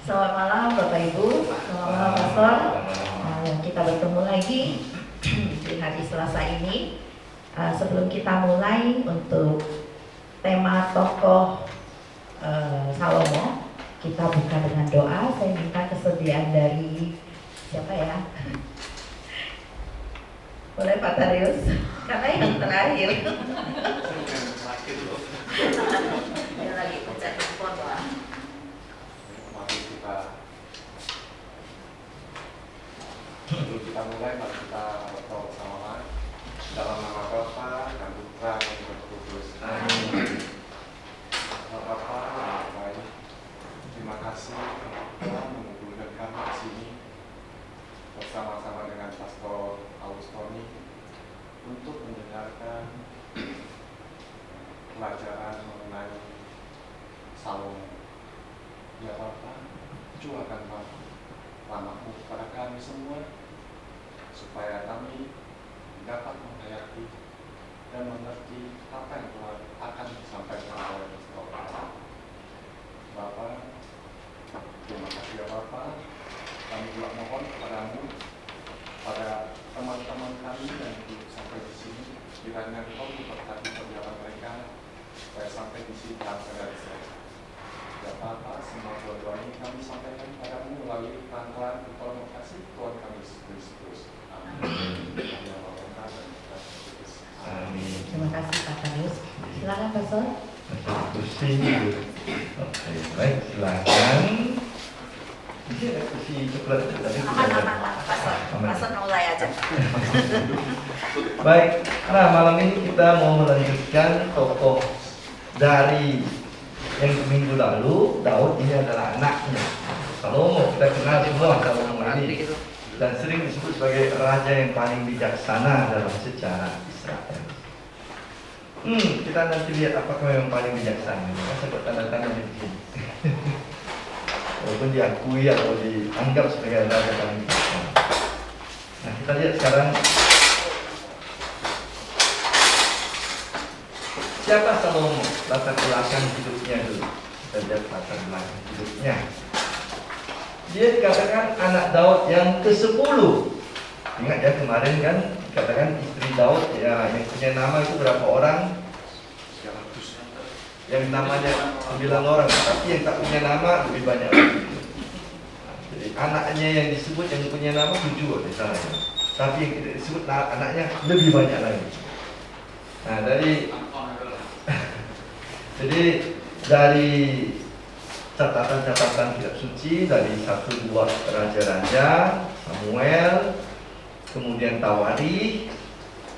Selamat malam Bapak Ibu, selamat malam Pastor. Kita bertemu lagi di hari Selasa ini. Sebelum kita mulai untuk tema tokoh Salomo, kita buka dengan doa. Saya minta kesediaan dari siapa ya? Boleh Pak Darius, karena yang terakhir. Dia lagi pencet telepon Pak. Sebelum kita mulai, mari kita berdoa bersama dalam nama Bapa dan Putra dan Roh Kudus. Amin. Bapa yang baik, terima kasih telah mengumpulkan kami di sini bersama-sama dengan Pastor Augustoni untuk mendengarkan pelajaran mengenai Salomo. Ya Bapa, curahkan rahmat-Mu kepada kami semua, supaya kami dapat menghayati dan mengerti apa yang telah akan disampaikan oleh Pastor. Bapa, terima kasih ya Bapa. Kami juga mohon kepadamu, pada teman-teman kami yang belum sampai di sini, kiranya Engkau memberkati perjalanan mereka supaya sampai di sini tanpa dari saya. Ya Bapa, semua doa ini kami sampaikan padamu melalui panggilan Engkau kasih Tuhan kami Yesus Kristus. Amin. Amin. Terima kasih Pak Darius. Silakan Pastor. Kursi. Oke, baik, silakan. Ini ada kursi coklat itu tadi. Aman, Pastor mulai aja. Baik, nah malam ini kita mau melanjutkan tokoh dari yang minggu lalu. Daud ini adalah anaknya Salomo. Kita kenal semua Salomo ini dan sering disebut sebagai raja yang paling bijaksana dalam sejarah Israel. Kita nanti lihat apakah yang paling bijaksana. Saya buat tanda tangan di sini. Walaupun diakui atau dianggap sebagai raja paling bijaksana. Nah, kita lihat sekarang siapa Salomo, latar belakang hidupnya dulu. Kita lihat latar belakang hidupnya. Dia dikatakan anak Daud yang ke-10. Ingat ya, kemarin kan dikatakan istri Daud ya, yang punya nama itu berapa orang? Yang namanya 9 orang, tapi yang tak punya nama lebih banyak lagi. Jadi anaknya yang disebut yang punya nama 7 misalnya, tapi yang tidak disebut anaknya lebih banyak lagi. Nah, jadi dari catatan-catatan kitab suci, dari 1-2 raja-raja, Samuel, kemudian Tawarikh,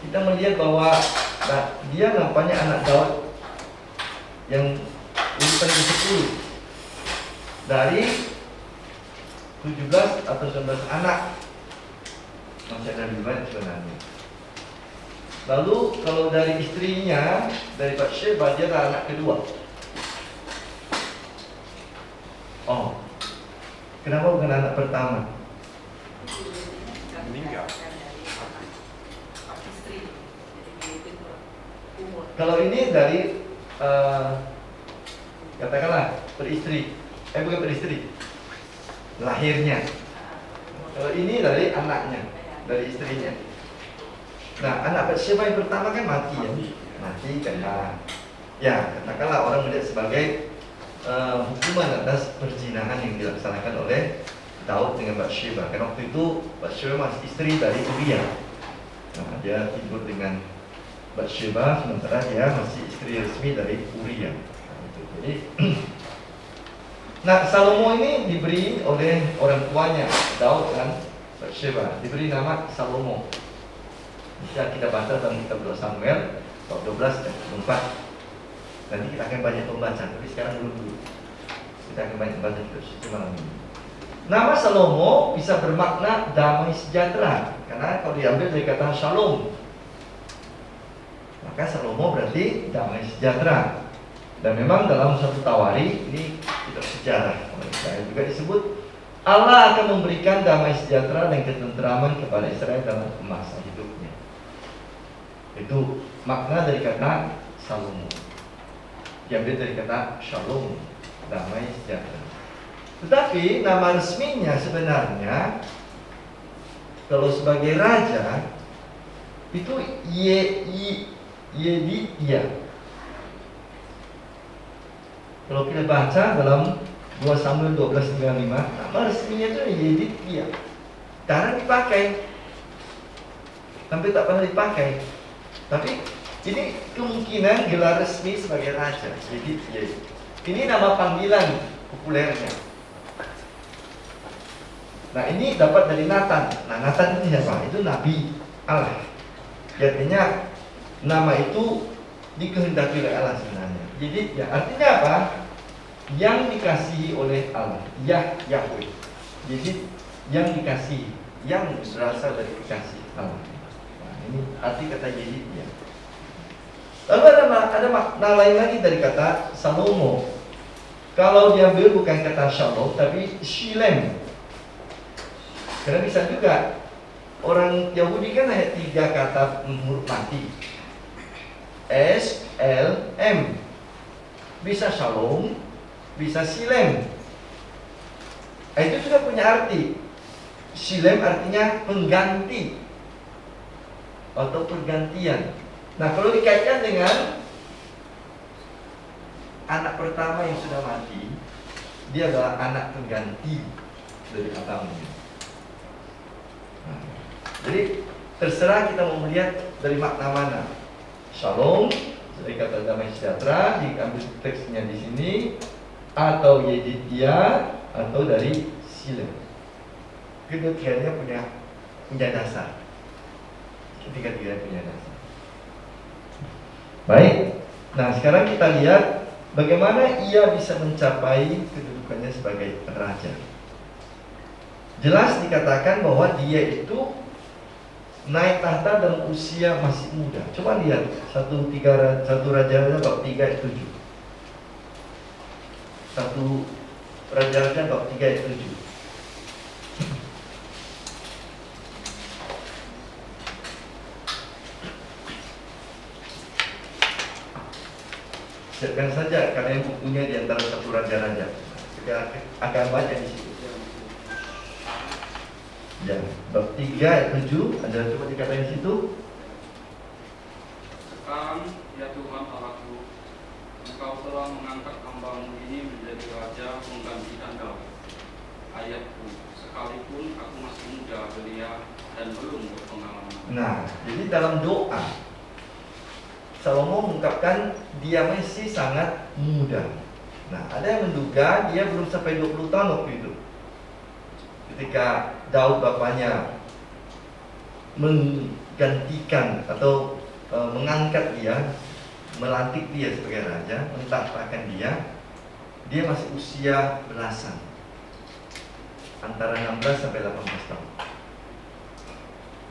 kita melihat bahwa dia nampaknya anak Daud yang urutan ke-10 dari 17 atau 19 anak. Masih ada lebih banyak sebenarnya. Lalu kalau dari istrinya, dari Batsheba, dia adalah anak kedua. Oh, kenapa bukan anak pertama? Meninggal. Kalau ini dari katakanlah beristri, bukan beristri, lahirnya. Kalau ini dari anaknya, dari istrinya. Nah, anak Batsheba yang pertama kan mati ya, mati karena ya katakanlah orang melihat sebagai hukuman atas perzinahan yang dilaksanakan oleh Daud dengan Batsheba. Karena waktu itu Batsheba masih istri dari Uria. Nah, dia tidur dengan Batsheba sementara dia masih istri resmi dari Uria. Jadi, nah Salomo ini diberi oleh orang tuanya Daud dan Batsheba, diberi nama Salomo. Bisa kita baca dalam kitab 2 Samuel bab 12 dan 4. Nanti kita akan banyak membaca, tapi sekarang dulu. Kita akan banyak membaca kitab suci malam ini. Nama Salomo bisa bermakna damai sejahtera, karena kalau diambil dari kata Shalom, maka Salomo berarti damai sejahtera. Dan memang dalam satu Tawarikh, ini kitab sejarah Israel juga disebut, Allah akan memberikan damai sejahtera dan ketenteraman kepada Israel dalam masa hidupnya. Itu makna dari kata Salomo, diambil dari kata Shalom. damai sejahtera. Tetapi nama resminya sebenarnya kalau sebagai raja itu Yedidia. Kalau kita baca dalam 2 Samuel 12:35, nama resminya itu Yedidia. Jarang dipakai, hampir tak pernah dipakai. Tapi ini kemungkinan gelar resmi sebagai raja. Yedidia. Ini nama panggilan populernya. Nah, ini dapat dari Nathan. Nah, Nathan itu siapa? Itu nabi Allah. Artinya nama itu dikehendaki oleh Allah sebenarnya. Jadi ya artinya apa? Yang dikasihi oleh Allah, Yahweh. Jadi yang dikasihi, yang berasal dari kekasih Allah. Nah, ini arti kata Yedidia. Lalu ada makna lain lagi dari kata Salomo. Kalau diambil bukan kata Shalom tapi Shilem. Karena bisa juga orang Yahudi kan ada 3 kata huruf mati. S-L-M. Bisa Shalom, bisa Shilem. Itu juga punya arti. Shilem artinya pengganti atau pergantian. Nah, kalau dikaitkan dengan anak pertama yang sudah mati, dia adalah anak pengganti dari Adamnya. Nah, jadi terserah kita mau melihat dari makna mana. Shalom dari kata damai sejahtera diambil teksnya di sini, atau Yedidia, atau dari Shilem. Kedua-tiganya punya dasar. Ketiga-tiganya punya dasar. Baik. Nah, sekarang kita lihat bagaimana ia bisa mencapai kedudukannya sebagai raja. Jelas dikatakan bahwa dia itu naik tahta dalam usia masih muda. Coba lihat 1 Raja-Raja bab 3 ayat 7. 1 Raja-Raja bab 3 ayat 7. Siapkan saja kalian bukunya di antara 1 Raja-Raja. Kita akan baca di situ. Ya, bab 3 ayat 7 ada coba dikatakan di situ. Sekarang ya Tuhan Allahku, Engkau telah mengangkat hamba-Mu ini menjadi raja menggantikan Daud ayatku, sekalipun aku masih muda belia dan belum berpengalaman. Nah, jadi dalam doa Salomo mengungkapkan dia masih sangat muda. Nah, ada yang menduga dia belum sampai 20 tahun waktu itu. Ketika Daud bapaknya menggantikan atau mengangkat dia, melantik dia sebagai raja, mentahtakan dia masih usia belasan, antara 16 sampai 18 tahun.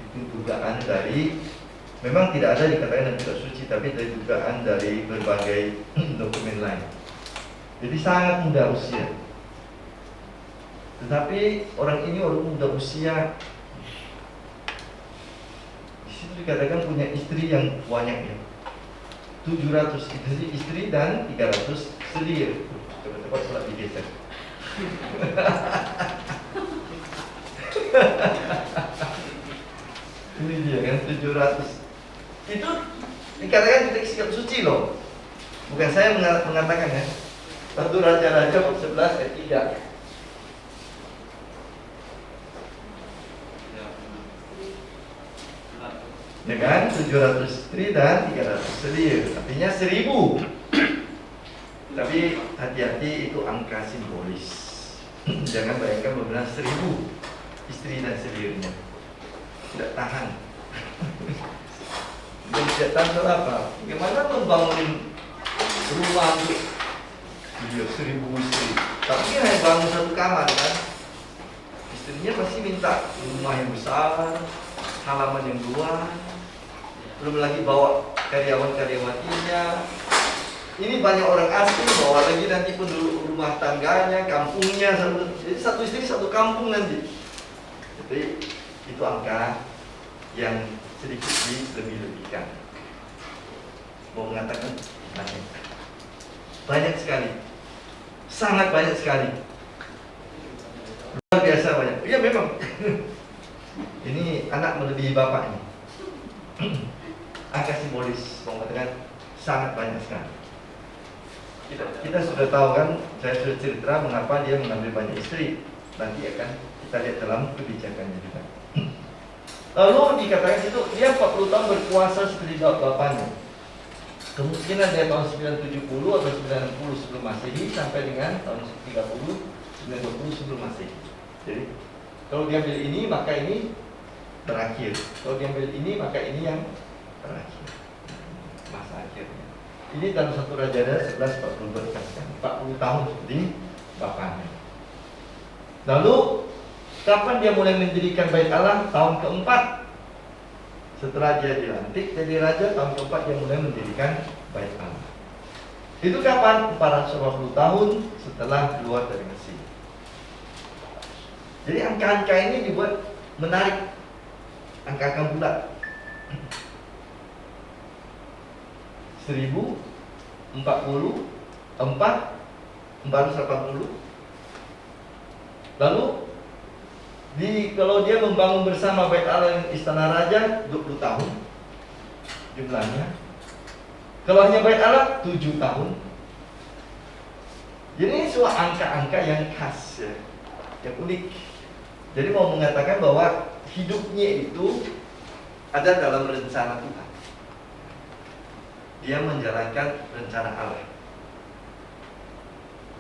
Itu dugaan dari, memang tidak ada dikatakan dalam kitab suci, tapi dari dugaan dari berbagai dokumen lain. Jadi sangat muda usia. Tetapi orang ini orang muda usia, di situ dikatakan punya istri yang banyak ya, 700 istri dan 300 selir. Cepat-cepat salat digeser. Ini dia kan 700. Itu dikatakan di teks kitab suci loh. Bukan saya mengatakan ya. 1 Raja-Raja bab 11 ayat 3. Ya kan, 700 istri dan 300 selir, artinya 1000. Tapi hati-hati, itu angka simbolis. Jangan bayangkan benar 1000 istri dan selirnya. Tidak tahan. Dan tidak tahan soal apa? Bagaimana membangun rumah untuk 1000 istri? Tapi hanya bangun 1 kamar kan? Istrinya pasti minta rumah yang besar, halaman yang luas, belum lagi bawa karyawan-karyawatinya. Ini banyak orang asing, bawa lagi nanti pun rumah tangganya, kampungnya, jadi 1 istri 1 kampung nanti. Jadi itu angka yang sedikit dilebih-lebihkan. Mau mengatakan banyak sekali. sangat banyak sekali. Luar biasa banyak. Iya memang. Ini anak melebihi bapaknya. Angka simbolis mengatakan sangat banyak sekali. Kita sudah tahu kan, saya sudah cerita mengapa dia mengambil banyak istri. Nanti akan kita lihat dalam kebijakannya juga. Lalu dikatakan itu dia 40 tahun berkuasa seperti Daud bapaknya. Kemungkinan dari tahun 970 atau 90 sebelum Masehi sampai dengan tahun 920 sebelum Masehi. Jadi kalau diambil ini maka ini berakhir. Kalau diambil ini maka ini yang terakhir. Masa akhirnya. Ini dalam satu Raja-Raja 11:42 dikatakan 40 tahun seperti bapaknya. Lalu kapan dia mulai mendirikan Bait Allah? Tahun keempat. Setelah dia dilantik jadi raja, tahun keempat dia mulai mendirikan Bait Allah. Itu kapan? 450 tahun setelah keluar dari Mesir. Jadi angka-angka ini dibuat menarik, angka-angka bulat. 1040, 480. Lalu kalau dia membangun bersama Bait Allah dan Istana Raja 20 tahun jumlahnya. Kalau hanya Bait Allah 7 tahun. Jadi ini sebuah angka-angka yang khas ya, yang unik. Jadi mau mengatakan bahwa hidupnya itu ada dalam rencana Tuhan. Dia menjalankan rencana Allah.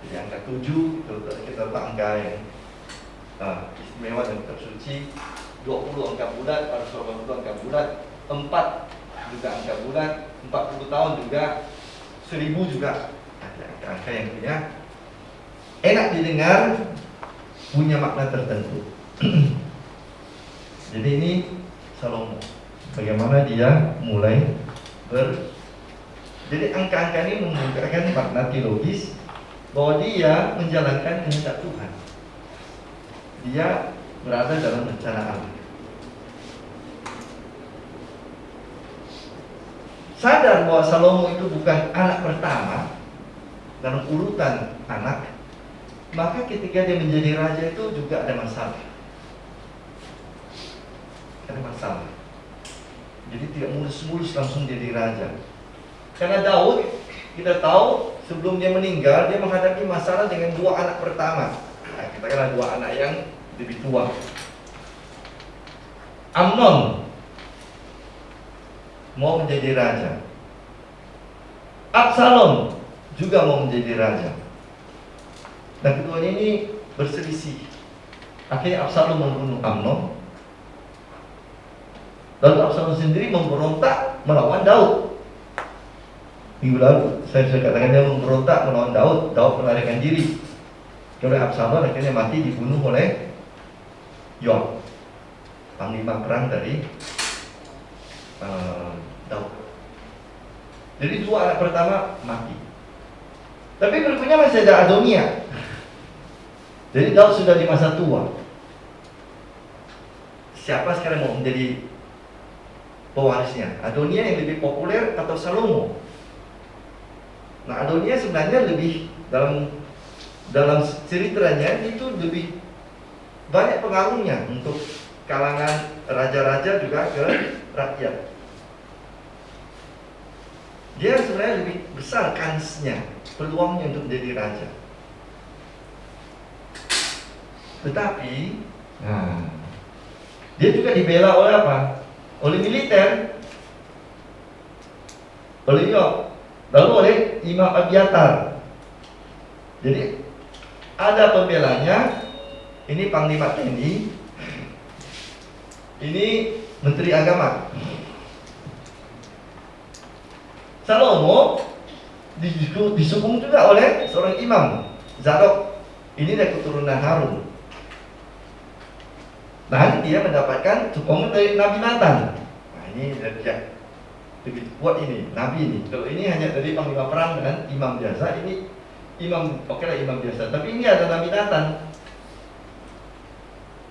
Jadi angka 7 kalau kita letak angka yang istimewa dan tersuci, 20 angka bulat, 480 angka bulat, 4 juga angka bulat, 40 tahun juga, 1000 juga ada angka-angka yang punya enak didengar, punya makna tertentu. Jadi ini Salomo, bagaimana dia mulai jadi angka-angka ini mengungkapkan makna teologis bahwa dia menjalankan kehendak Tuhan. Dia berada dalam rencana Allah. Sadar bahwa Salomo itu bukan anak pertama dalam urutan anak, maka ketika dia menjadi raja itu juga ada masalah. Ada masalah. Jadi tidak mulus-mulus langsung jadi raja. Karena Daud, kita tahu sebelum dia meninggal, dia menghadapi masalah dengan 2 anak pertama. Kita kira 2 anak yang lebih tua. Amnon mau menjadi raja. Absalom juga mau menjadi raja. Dan keduanya ini berselisih. Akhirnya Absalom membunuh Amnon. Lalu Absalom sendiri memberontak melawan Daud. Minggu lalu saya sudah katakan dia memberontak melawan Daud. Daud melarikan diri. Oleh Absalom akhirnya mati dibunuh oleh Yoab, panglima perang dari Daud. Jadi 2 anak pertama mati. Tapi berikutnya masih ada Adonia. Jadi Daud sudah di masa tua. Siapa sekarang mau menjadi pewarisnya? Adonia yang lebih populer atau Salomo? Nah, Adonia sebenarnya lebih dalam ceritanya itu lebih banyak pengaruhnya untuk kalangan raja-raja juga ke rakyat. Dia sebenarnya lebih besar kansnya, peluangnya untuk menjadi raja. Tetapi, dia juga dibela oleh apa? Oleh militer, oleh Yoab, lalu oleh Imam Abiatar. Jadi ada pembelanya. Ini Panglima TNI, ini Menteri Agama. Salomo disukung juga oleh seorang imam, Zadok. Ini dari keturunan Harun. Nah, dia mendapatkan sokongan dari Nabi Nathan. Nah, ini dia lebih kuat ini, Nabi ini. Kalau ini hanya dari panglima perang dan imam biasa, ini imam, oke lah imam biasa. Tapi ini ada Nabi Nathan.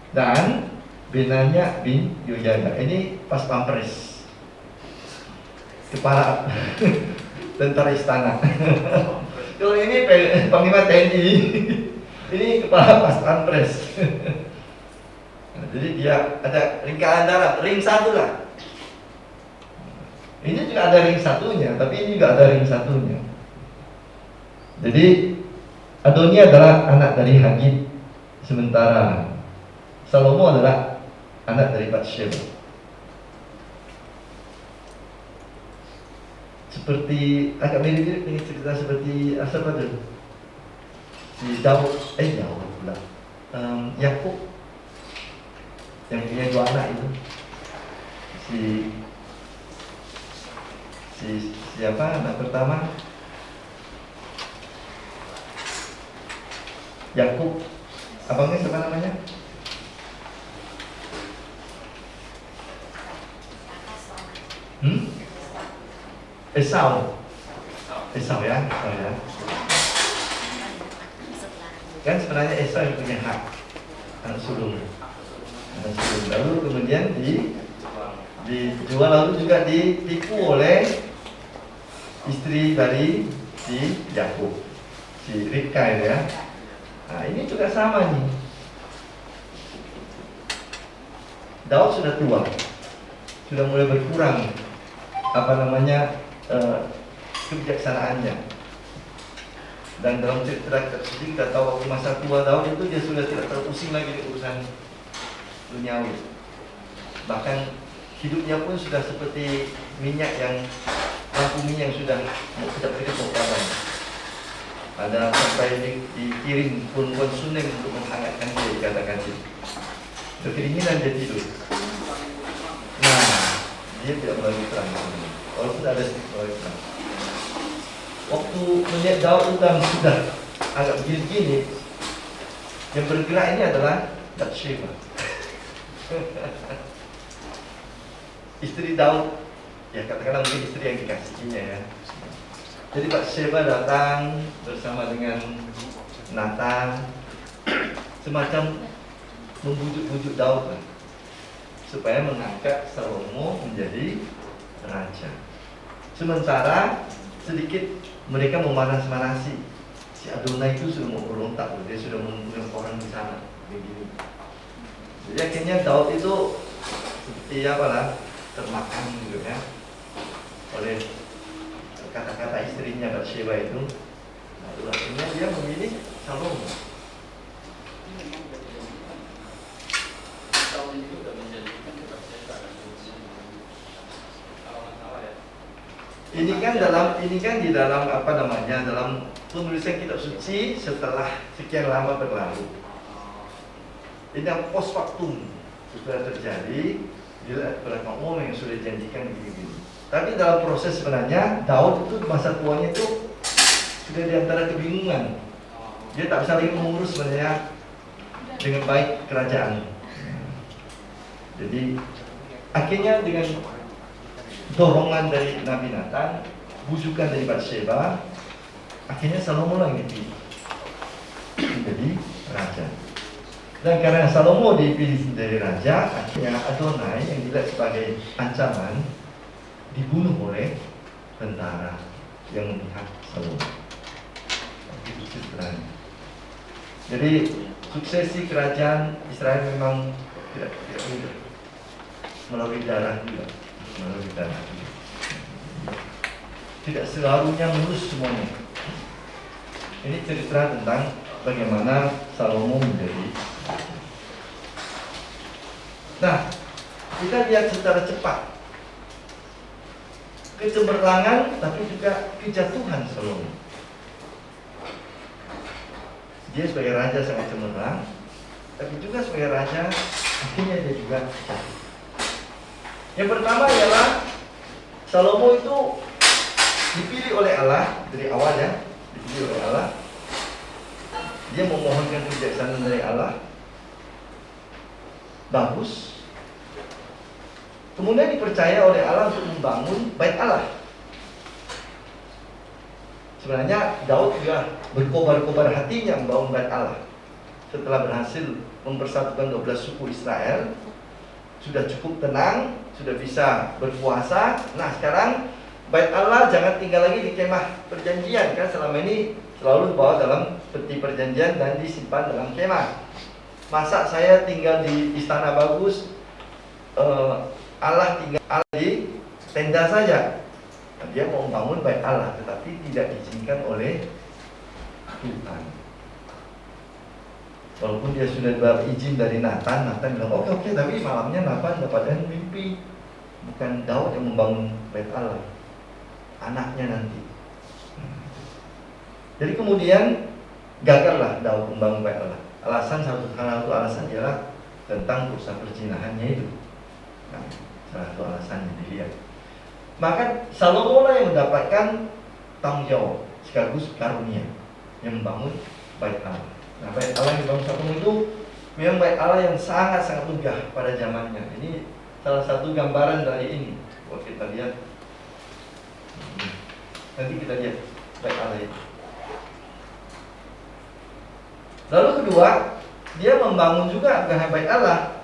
Dan Benanya bin Yoyada. Ini pas pampres, kepala tentara istana. Kalau ini Panglima TNI, ini Kepala Pas Pampres. Nah, jadi dia ada lingkaran darat, ring 1 lah. Ini juga ada ring satunya, tapi ini juga ada ring satunya. Jadi Adoni adalah anak dari Hagit, sementara Salomo adalah anak dari Batsheba. Seperti agak mirip-mirip ini cerita seperti siapa tuh? Si Daud pula. Yakub yang punya 2 anak itu. Siapa anak pertama? Yakub. Abangnya siapa namanya? Esau ya. Kan sebenarnya Esau yang punya hak anak sulung. Lalu kemudian dijual, lalu juga ditipu oleh istri dari si Yakub, si Ribka ya. Nah ini juga sama nih. Daud sudah tua, sudah mulai berkurang kebijaksanaannya. Dan dalam cerita tersebut kita tahu waktu masa tua Daud itu dia sudah tidak terpusing lagi di urusan duniawi. Bahkan hidupnya pun sudah seperti lampu minyak yang sudah kita padam. Ada sampai dikirim pun sunnah untuk menghangatkan dia, dikatakan sih. Kekeringan dia tidur. Nah, dia tidak melalui perang. Walaupun ada sedikit melalui perang. Waktu melihat Daud sudah agak begini, yang bergerak ini adalah Batsheba. Istri Daud, ya katakanlah mungkin istri yang dikasihinya ya. Jadi Batsheba datang bersama dengan Nathan, semacam membujuk-bujuk Daud lah, supaya mengangkat Salomo menjadi raja. Sementara sedikit mereka memanas-manasi. Si Adonai itu sudah mau berontak, dia sudah mengumpulkan orang di sana begini. Jadi akhirnya Daud itu seperti termakan gitu ya oleh kata-kata istrinya Batsheba itu. Lalu akhirnya dia memilih Salomo. Ini kan di dalam dalam penulisan kitab suci setelah sekian lama berlalu. Ini yang post factum sudah terjadi, bila berapa yang sudah dijanjikan begini. Tapi dalam proses sebenarnya Daud itu di masa tuanya itu sudah di antara kebingungan. Dia tak bisa lagi mengurus sebenarnya dengan baik kerajaan. Jadi akhirnya dengan dorongan dari Nabi Nathan, bujukan dari Batsheba, akhirnya Salomo yang dipilih menjadi raja. Dan karena Salomo dipilih menjadi raja, akhirnya Adonai yang dilihat sebagai ancaman dibunuh oleh tentara yang memihak Salomo. Itu sebenarnya. Jadi suksesi kerajaan Israel memang tidak mudah, melalui darah juga. Tidak selalunya mulus semuanya. Ini cerita tentang bagaimana Salomo menjadi. Nah, kita lihat secara cepat kecemerlangan tapi juga kejatuhan Salomo. Dia sebagai raja sangat cemerlang, tapi juga sebagai raja akhirnya dia juga jatuh. Yang pertama ialah Salomo itu dipilih oleh Allah dari awal ya, dipilih oleh Allah. Dia memohonkan kebijaksanaan dari Allah. Bagus. Kemudian dipercaya oleh Allah untuk membangun bait Allah. Sebenarnya Daud juga berkobar-kobar hatinya membangun bait Allah. Setelah berhasil mempersatukan 12 suku Israel, sudah cukup tenang, sudah bisa berpuasa. Nah sekarang bait Allah jangan tinggal lagi di kemah perjanjian, kan selama ini selalu dibawa dalam peti perjanjian dan disimpan dalam kemah. Masa saya tinggal di istana bagus, Allah tinggal di tenda saja. Nah, dia mau membangun bait Allah, tetapi tidak diizinkan oleh Tuhan. Walaupun dia sudah berizin dari Nathan bilang oke, tapi malamnya Nathan dapat mimpi, bukan Daud yang membangun bait Allah, anaknya nanti. Jadi kemudian gagallah Daud membangun bait Allah. Alasan alasan ialah tentang dosa perzinahannya itu. Nah, salah satu alasannya dilihat. Maka Salomo lah yang mendapatkan tanggung jawab sekaligus karunia yang membangun bait Allah. Nah, bait Allah yang dibangun Salomo itu memang bait Allah yang sangat megah pada zamannya. Ini salah satu gambaran dari ini. Kalau kita lihat, nanti kita lihat bait Allah itu. Lalu kedua, dia membangun juga bukan bait Allah,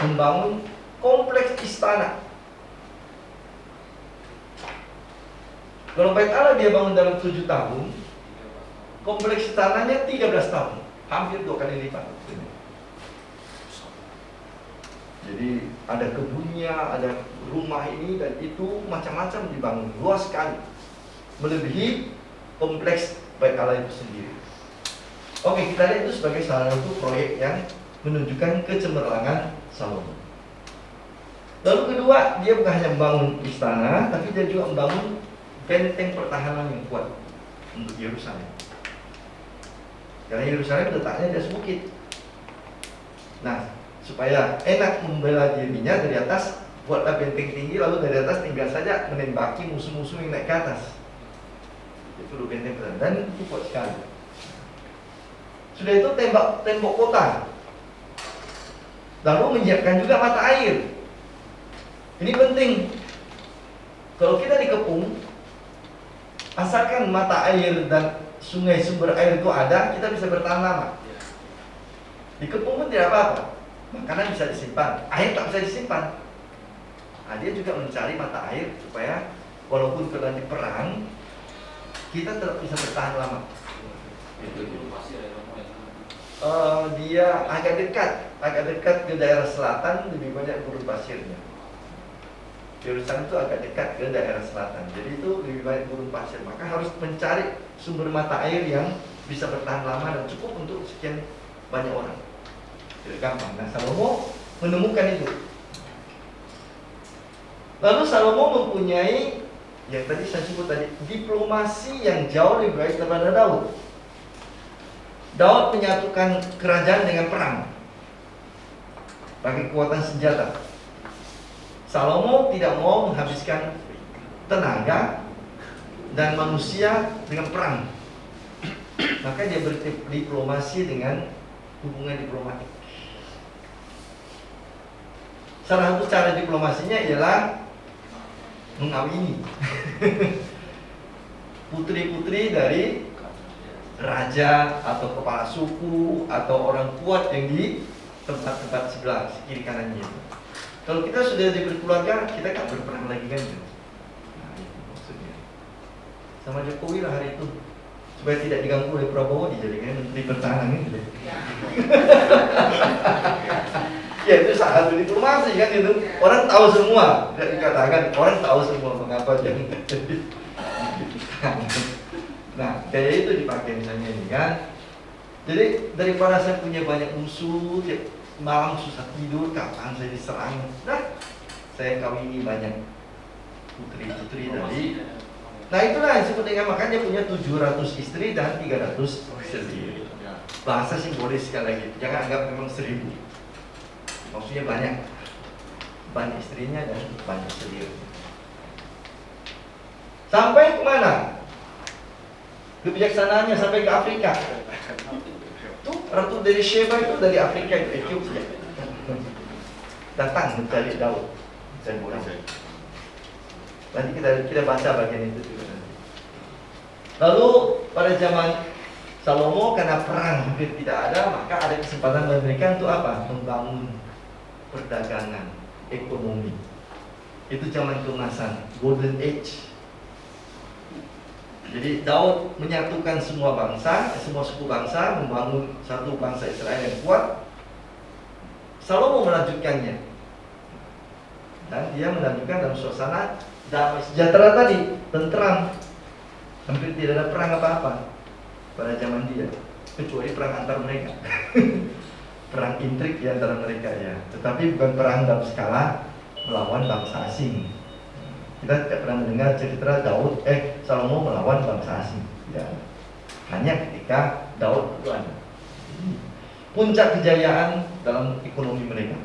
membangun kompleks istana. Kalau bait Allah dia bangun dalam 7 tahun, kompleks istananya 13 tahun, hampir 2 kali lipat. Jadi ada kebunnya, ada rumah ini dan itu macam-macam dibangun, luas sekali, melebihi kompleks bait Allah itu sendiri. Oke, kita lihat itu sebagai salah satu proyek yang menunjukkan kecemerlangan Salomo. Lalu kedua, dia bukan hanya membangun istana, tapi dia juga membangun benteng pertahanan yang kuat untuk Yerusalem. Karena Yerusalem letaknya di atas bukit. Nah, supaya enak membela dirinya dari atas, buatlah benteng tinggi, lalu dari atas tinggal saja menembaki musuh-musuh yang naik ke atas. Itu benteng pertahanan, dan itu kuat sekali. Sudah itu tembok kota. Lalu menyiapkan juga mata air. Ini penting. Kalau kita dikepung, asalkan mata air dan sungai sumber air itu ada, kita bisa bertahan lama. Dikepung pun tidak apa-apa. Makanan bisa disimpan, air tak bisa disimpan. Nah, dia juga mencari mata air supaya walaupun terjadi perang, kita tetap bisa bertahan lama. Dia agak dekat ke daerah selatan, lebih banyak gurun pasirnya. Yerusalem itu agak dekat ke daerah selatan, jadi itu lebih banyak gurun pasir. Maka harus mencari sumber mata air yang bisa bertahan lama dan cukup untuk sekian banyak orang. Tidak gampang. Nah, Salomo menemukan itu. Lalu Salomo mempunyai yang tadi saya sebut tadi, diplomasi yang jauh lebih baik daripada Daud. Daud menyatukan kerajaan dengan perang, bagi kekuatan senjata. Salomo tidak mau menghabiskan tenaga dan manusia dengan perang. Maka dia berdiplomasi dengan hubungan diplomatik. Salah satu cara diplomasinya ialah mengawini putri-putri dari raja atau kepala suku atau orang kuat yang di tempat-tempat sebelah kiri kanannya. Kalau kita sudah berkeluarga, kita kan berperang lagi kan? Nah, itu maksudnya. Sama Jokowi lah hari itu, supaya tidak diganggu oleh Prabowo, dijadikan menteri pertahanan gitu. Ya itu salah satu diplomasi kan itu. Orang tahu semua, tidak dikatakan orang tahu semua mengapa dia jadi. Nah, kayak itu dipakai misalnya ini kan. Jadi daripada saya punya banyak musuh, malam susah tidur, kapan saya diserang. Nah, saya kawini banyak putri-putri dari. Nah, itulah yang disebut dengan makanya punya 700 istri dan 300 istri. Bahasa simbolis sekali lagi. Jangan anggap memang 1000. Maksudnya banyak istrinya dan banyak istri. Sampai kemana? Kebijaksanaannya sampai ke Afrika. Tuh, Ratu dari Sheba itu dari Afrika, itu Ethiopia. Datang mencari Daud. Nanti kita baca bagian itu juga nanti. Lalu pada zaman Salomo karena perang hampir tidak ada, maka ada kesempatan mereka untuk apa? Membangun perdagangan, ekonomi. Itu zaman keemasan, Golden Age. Jadi Daud menyatukan semua bangsa, semua suku bangsa, membangun satu bangsa Israel yang kuat. Salomo melanjutkannya, dan dia melanjutkan dalam suasana damai sejahtera tadi, tentram. Hampir tidak ada perang apa-apa pada zaman dia, kecuali perang antar mereka. Perang intrik di antara mereka ya, tetapi bukan perang dalam skala melawan bangsa asing. Kita tidak pernah mendengar cerita Salomo melawan bangsa asing ya. Hanya ketika Daud itu ada puncak kejayaan dalam ekonomi mereka.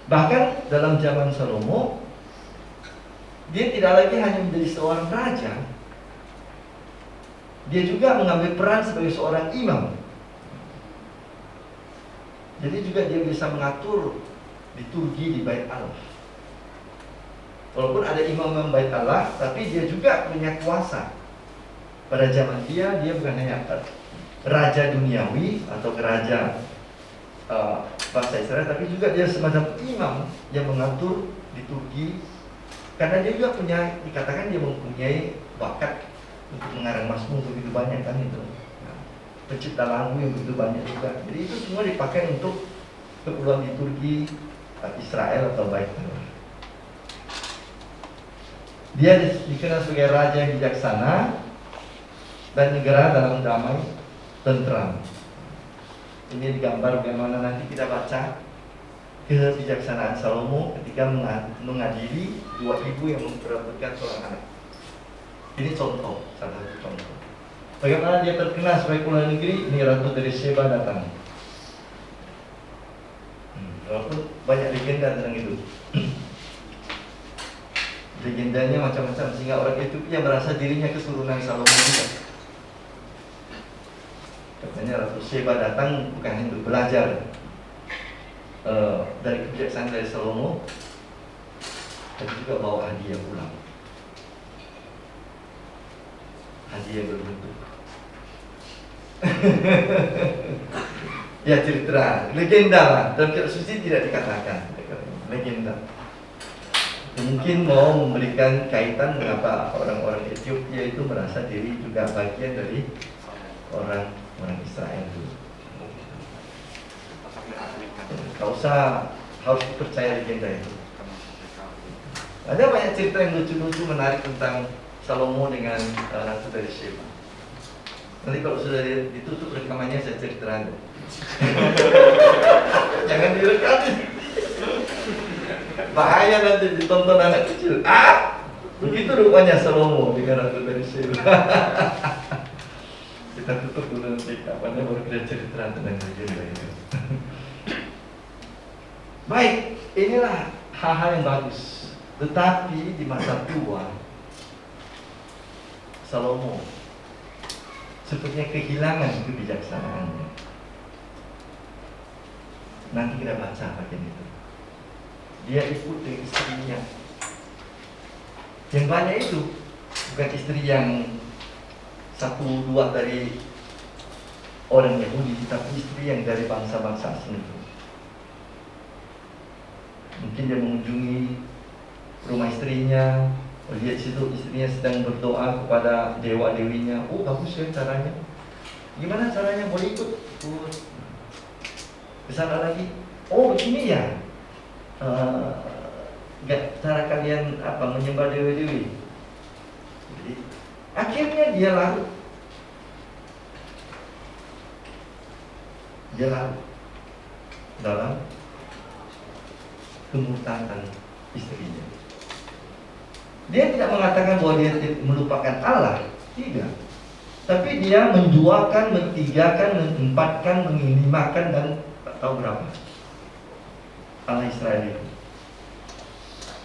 Bahkan dalam zaman Salomo, dia tidak lagi hanya menjadi seorang raja, dia juga mengambil peran sebagai seorang imam. Jadi juga dia bisa mengatur liturgi di Bait Allah. Walaupun ada imam Bait Allah, tapi dia juga punya kuasa. Pada zaman dia bukan hanya raja duniawi atau raja bangsa Israel, tapi juga dia semacam imam yang mengatur liturgi. Karena dia juga dikatakan dia mempunyai bakat untuk mengarang mazmur begitu banyak kan itu. Pencipta lagu yang begitu banyak juga. Jadi itu semua dipakai untuk keperluan liturgi Israel atau Bait Allah. Dia dikenal sebagai raja yang bijaksana dan negara dalam damai tentram. Ini digambar bagaimana nanti kita baca kebijaksanaan Salomo ketika mengadili dua ibu yang memperebutkan seorang anak. Ini contoh, salah satu contoh. Bagaimana dia terkenal sebagai kepala negeri, ini Ratu dari Sheba datang. Walaupun banyak legenda tentang itu. Legendanya macam-macam, sehingga orang Ethiopia merasa dirinya keturunan Salomo juga. Katanya Ratu Sheba datang bukan hanya untuk belajar dari kebijaksanaan dari Salomo, tapi juga bawa hadiah pulang. Hadiah berbentuk ya cerita, legenda lah. Dalam kitab suci tidak dikatakan legenda. Mungkin mau memberikan kaitan mengapa orang-orang Ethiopia itu merasa diri juga bagian dari orang Israel itu. Tidak usah harus dipercaya legenda itu. Ada banyak cerita yang lucu-lucu menarik tentang Salomo dengan Ratu dari Sheba. Nanti kalau sudah ditutup rekamannya saya ceritakan. Jangan direkam. Bahaya nanti ditonton anak kecil. Begitu rupanya Salomo dengan Ratu dari Sheba. Kita tutup dulu nanti kapannya baru kita cerita tentang legenda itu. Baik, inilah hal-hal yang bagus. Tetapi di masa tua Salomo sepertinya kehilangan kebijaksanaannya. Nanti kita baca bagian itu. Dia ikut dengan istrinya. Yang banyak itu bukan istri yang 1-2 dari orang Yahudi, tapi istri yang dari bangsa-bangsa asing itu. Mungkin dia mengunjungi rumah istrinya, lihat situ istrinya sedang berdoa kepada dewa-dewinya. Oh, bagus ya caranya. Gimana caranya? Boleh ikut? Ke sana lagi. Oh, begini ya. Cara kalian menyembah dewi-dewi. Jadi akhirnya dia larut dalam kemurtadan istrinya. Dia tidak mengatakan bahwa dia melupakan Allah, tidak. Tapi dia menduakan, mentigakan, mengempatkan, mengilimakan dan tak tahu berapa Allah Israel itu.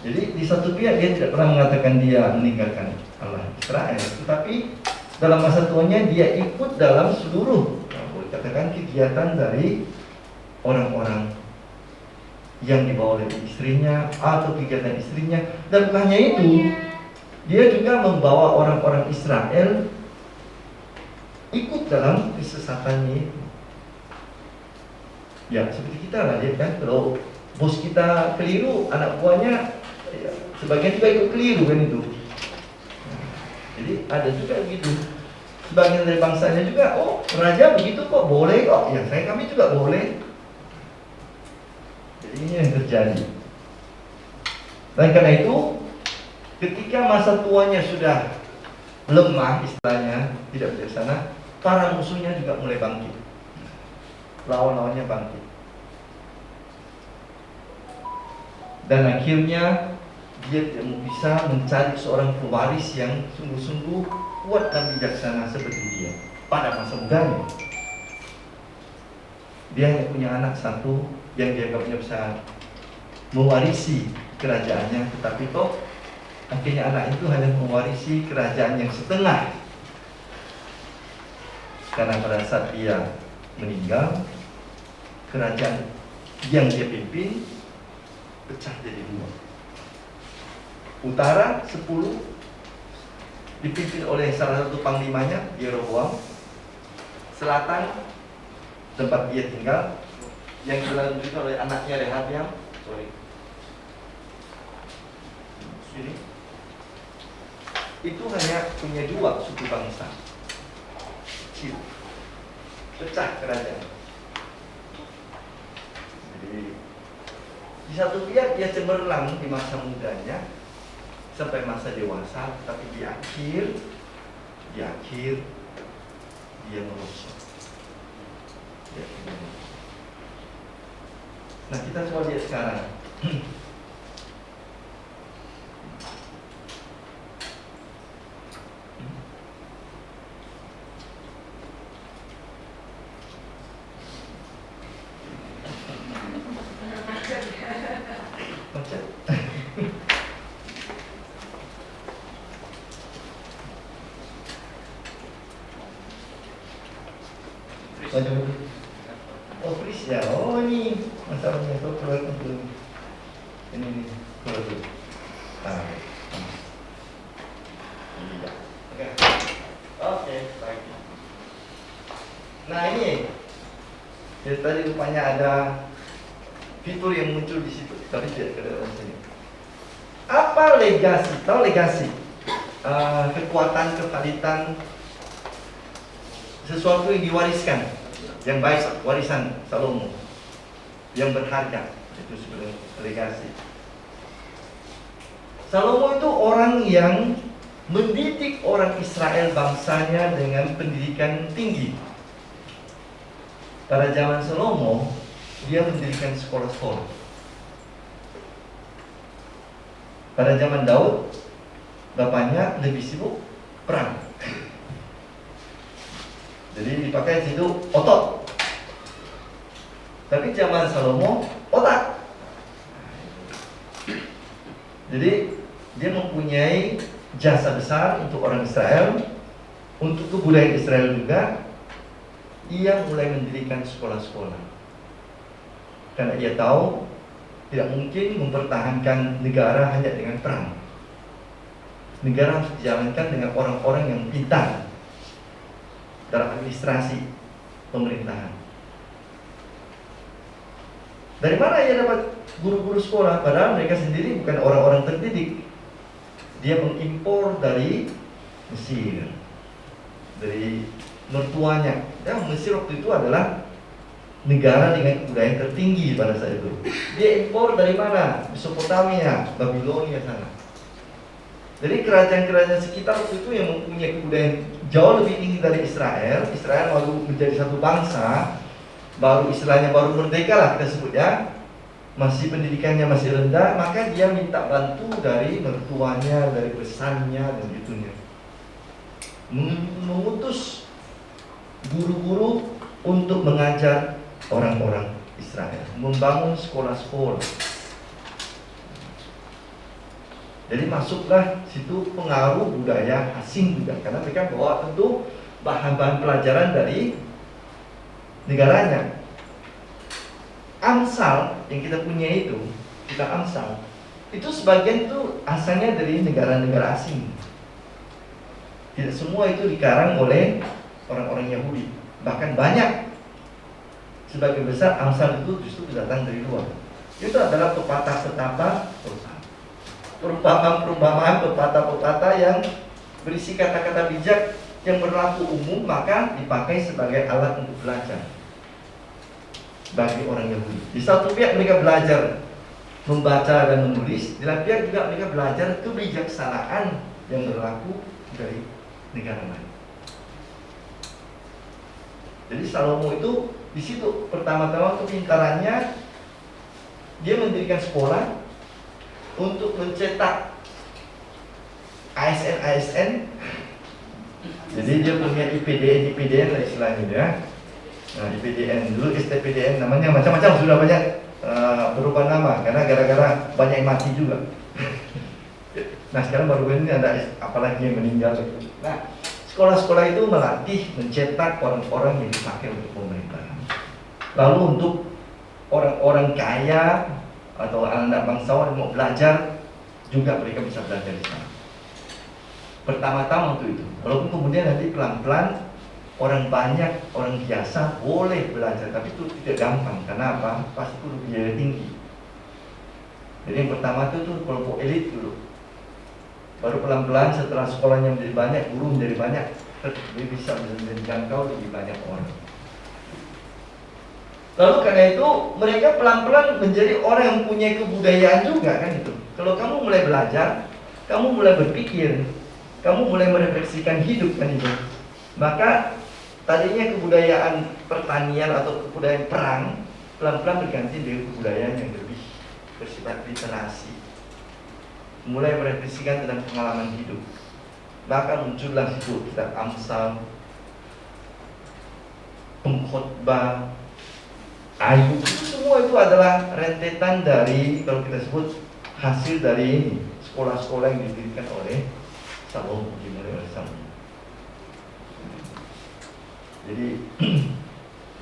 Jadi di satu pihak dia tidak pernah mengatakan dia meninggalkan Allah Israel, tetapi dalam masa tuanya dia ikut dalam seluruh, boleh katakan, kegiatan dari orang-orang yang dibawa oleh istrinya atau kegiatan istrinya. Dan bukan hanya itu, dia juga membawa orang-orang Israel ikut dalam kesesatannya itu. Ya seperti kita lah, lihat kan, kalau bos kita keliru, anak buahnya ya, sebagian juga ikut keliru kan itu. Jadi ada juga begitu. Sebagian dari bangsanya juga, oh raja begitu kok, boleh kok. Ya kami juga boleh. Jadi ini yang terjadi. Dan karena itu, ketika masa tuanya sudah lemah, istilahnya tidak bijaksana, para musuhnya juga mulai bangkit. Lawan-lawannya bangkit. Dan akhirnya dia tidak bisa mencari seorang pewaris yang sungguh-sungguh kuat dan bijaksana seperti dia pada masa mudanya. Dia hanya punya anak satu yang dia tidak bisa mewarisi kerajaannya, tetapi toh akhirnya anak itu hanya mewarisi kerajaan yang setengah. Karena pada saat dia meninggal, kerajaan yang dia pimpin pecah jadi dua. Utara 10 dipimpin oleh salah satu panglimanya, Yeroboam. Selatan tempat dia tinggal yang dilanjutkan oleh anaknya Rehabiam. Sini. Itu hanya punya dua suku bangsa. Kecil. Pecah kerajaan. Jadi di satu pihak dia cemerlang di masa mudanya sampai masa dewasa, tapi di akhir dia merosot. Nah, kita coba lihat sekarang. Oh, please ya. Oh, ini masalahnya itu keluar dulu. Ini keluar dulu. Iya. Oke, baik. Nah, ini dari tadi rupanya ada fitur yang muncul di situ, tapi tidak kelihatan sini. Apa legasi? Tahu legasi? Kekuatan, kevalitan, sesuatu yang diwariskan, yang baik, warisan Salomo, yang berharga, itu sebenarnya legasi. Salomo itu orang yang mendidik orang Israel bangsanya dengan pendidikan tinggi. Pada zaman Salomo, dia mendirikan sekolah-sekolah. Pada zaman Daud, bapaknya lebih sibuk perang. Jadi dipakai situ otot. Tapi zaman Salomo otak. Jadi dia mempunyai jasa besar untuk orang Israel, untuk kebudayaan Israel juga. Ia mulai mendirikan sekolah-sekolah. Karena ia tahu tidak mungkin mempertahankan negara hanya dengan perang. Negara harus dijalankan dengan orang-orang yang pintar dalam administrasi pemerintahan. Dari mana ia dapat guru-guru sekolah? Padahal mereka sendiri bukan orang-orang terdidik. Dia mengimpor dari Mesir, dari mertuanya. Ya, Mesir waktu itu adalah negara dengan kebudayaan tertinggi pada saat itu. Dia impor dari mana? Mesopotamia, Babilonia sana. Jadi kerajaan-kerajaan sekitar waktu itu yang mempunyai kebudayaan jauh lebih tinggi dari Israel. Israel baru menjadi satu bangsa, baru istilahnya baru merdeka lah kita sebut ya. Masih pendidikannya masih rendah, maka dia minta bantu dari mertuanya, dari besannya dan gitunya. Mengutus guru-guru untuk mengajar orang-orang Israel, membangun sekolah-sekolah. Jadi masuklah situ pengaruh budaya asing juga, karena mereka bawa tentu bahan-bahan pelajaran dari negaranya. Amsal yang kita punya itu, kita Amsal, itu sebagian itu asalnya dari negara-negara asing. Tidak semua itu dikarang oleh orang-orang Yahudi. Bahkan banyak, sebagian besar Amsal itu justru datang dari luar. Itu adalah pepatah-pepatah, perumpamaan-perumpamaan, pepatah-pepatah yang berisi kata-kata bijak yang berlaku umum, maka dipakai sebagai alat untuk belajar bagi orang Yahudi. Di satu pihak mereka belajar membaca dan menulis, di lain pihak juga mereka belajar kebijaksanaan yang berlaku dari negara lain. Jadi Salomo itu di situ pertama-tama kepintarannya, dia mendirikan sekolah untuk mencetak ASN. Jadi dia punya IPDN lah istilahnya ya. Nah, IPDN dulu STPDN namanya macam-macam, sudah banyak berubah nama karena gara-gara banyak yang mati juga. Nah sekarang baru ini ada apalagi yang meninggal. Nah sekolah-sekolah itu melatih, mencetak orang-orang yang dipakai untuk pemerintahan. Lalu untuk orang-orang kaya atau anak bangsawan yang mau belajar juga mereka bisa belajar di sana. Pertama-tama untuk itu, walaupun kemudian nanti pelan-pelan orang banyak, orang biasa boleh belajar, tapi itu tidak gampang. Karena apa? Pasti perlu biaya tinggi. Jadi yang pertama itu kelompok elit dulu. Baru pelan-pelan setelah sekolahnya menjadi banyak, guru menjadi banyak, dia bisa menjangkau lebih banyak orang. Lalu karena itu mereka pelan-pelan menjadi orang yang punya kebudayaan juga kan itu. Kalau kamu mulai belajar, kamu mulai berpikir, kamu mulai merefleksikan hidup kan itu. Maka tadinya kebudayaan pertanian atau kebudayaan perang pelan-pelan berganti dengan kebudayaan yang lebih bersifat literasi. Mulai merefleksikan tentang pengalaman hidup. Maka muncullah itu kitab Amsal, Pengkhotbah, Ayub. Semua itu adalah rentetan dari, kalau kita sebut, hasil dari sekolah-sekolah yang didirikan oleh Salomo, dimulai oleh Salomo. Jadi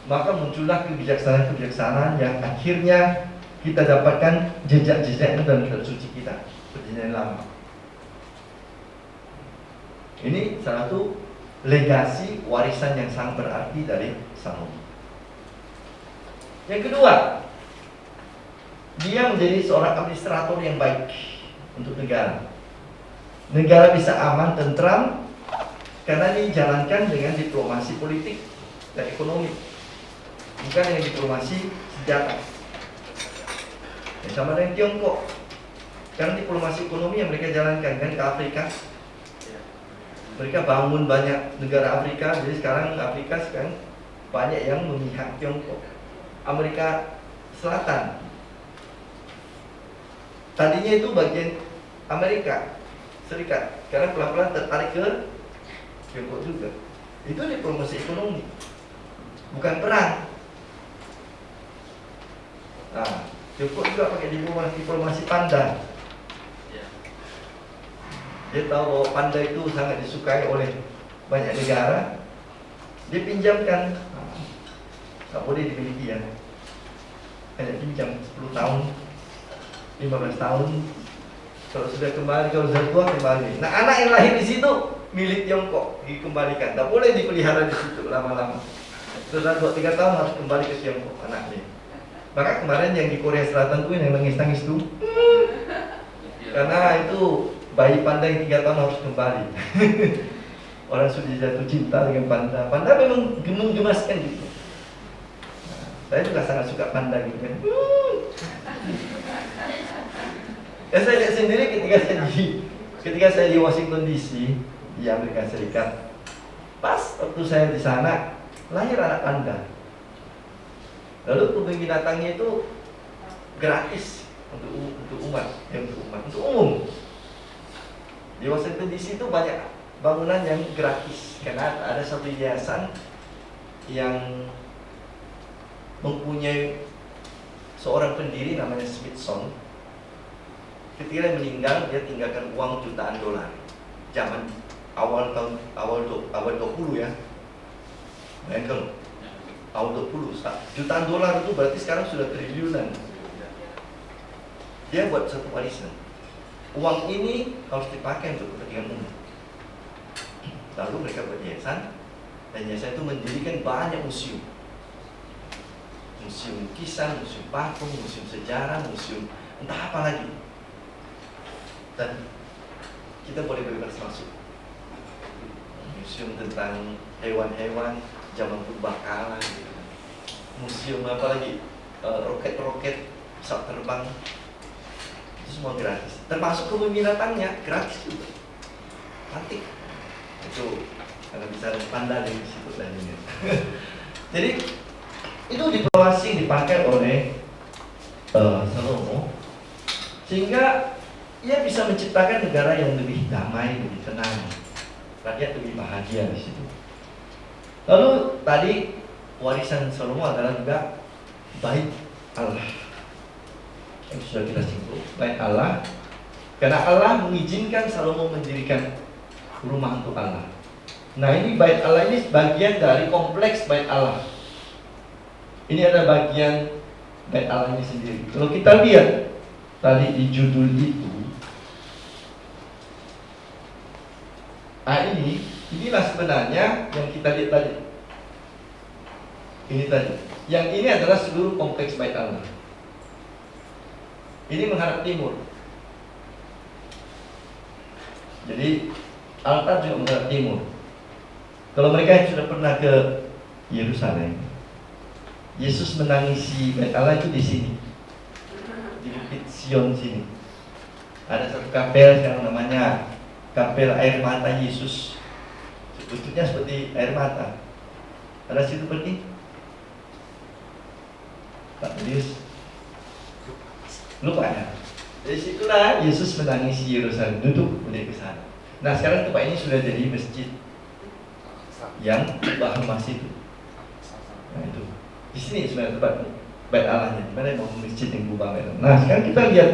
maka muncullah kebijaksanaan-kebijaksanaan yang akhirnya kita dapatkan jejak-jejaknya dalam kitab suci kita, perjanjian lama. Ini salah satu legasi warisan yang sangat berarti dari Salomo. Yang kedua, dia menjadi seorang administrator yang baik untuk negara. Negara bisa aman, tentram, karena dijalankan dengan diplomasi politik dan ekonomi, bukan dengan diplomasi senjata. Sama dengan Tiongkok, karena diplomasi ekonomi yang mereka jalankan kan ke Afrika. Mereka bangun banyak negara Afrika, jadi sekarang Afrika sekarang banyak yang memihak Tiongkok. Amerika Selatan tadinya itu bagian Amerika Serikat, karena pelan-pelan tertarik ke Tiongkok juga. Itu diplomasi ekonomi, bukan perang. Nah, Tiongkok juga pakai diplomasi panda. Dia tahu bahwa panda itu sangat disukai oleh banyak negara. Dia pinjamkan, tak boleh dimiliki ya, hanya pinjam 10 tahun, 15 tahun. Kalau sudah kembali, kalau sudah tua kembali. Nah anak yang lahir di situ milik Tiongkok, dikembalikan. Tak boleh dipelihara di situ lama-lama. Setelah 2-3 tahun harus kembali ke Tiongkok anaknya. Maka kemarin yang di Korea Selatan tuh yang nangis-nangis tuh, karena itu bayi panda yang 3 tahun harus kembali. Orang sudah jatuh cinta dengan panda. Panda memang menggemaskan gitu. Nah, saya juga sangat suka panda gitu kan. Ya, saya lihat sendiri ketika saya di Washington DC di Amerika Serikat. Pas waktu saya di sana lahir anak panda. Lalu kebun binatangnya itu gratis untuk umat, untuk umum. Di Washington DC itu banyak bangunan yang gratis karena ada satu yayasan yang mempunyai seorang pendiri namanya Smithson. Ketika dia meninggal, dia tinggalkan uang jutaan dolar. Zaman awal 20 ya. Bayangkan tahun 20, jutaan dolar itu berarti sekarang sudah triliunan. Dia buat satu warisan. Uang ini harus dipakai untuk kepentingan umum. Lalu mereka buat yayasan, dan yayasan itu mendirikan banyak museum. Museum lukisan, museum patung, museum sejarah, museum entah apa lagi. Dan kita boleh bebas masuk. museum tentang hewan-hewan zaman purbakala gitu. Museum apa lagi, roket-roket, pesawat terbang, itu semua gratis. Termasuk kebun binatannya gratis juga. Antik. Itu karena bisa panda di situ lainnya. Jadi itu diplomasi yang dipakai oleh Salomo, sehingga ia bisa menciptakan negara yang lebih damai, lebih tenang, rakyat lebih bahagia di situ. Lalu tadi warisan Salomo adalah juga bait Allah. Yang sudah kita singgung, bait Allah, karena Allah mengizinkan Salomo mendirikan rumah untuk Allah. Nah, ini bait Allah ini bagian dari kompleks bait Allah. Ini ada bagian bait Allah ini sendiri. Kalau kita lihat tadi di judul itu, inilah sebenarnya yang kita lihat tadi. Ini tadi. Yang ini adalah seluruh kompleks bait Allah. Ini menghadap timur. Jadi altar juga menghadap timur. Kalau mereka yang sudah pernah ke Yerusalem, Yesus menangisi bait Allah itu di sini, di Bukit Sion sini. Ada satu kapel yang namanya Kapel Air Mata Yesus. Bentuknya seperti air mata. Ada situ pergi? Pak Julius? Lupa ya? Dari situlah Yesus menangisi Yerusalem, duduk di sana. Nah, sekarang tempat ini sudah jadi masjid yang bahan masjid itu. Nah, itu di sini sebenarnya tempat bait Allahnya. Di mana mau masjid yang berubah merah. Nah, sekarang kita lihat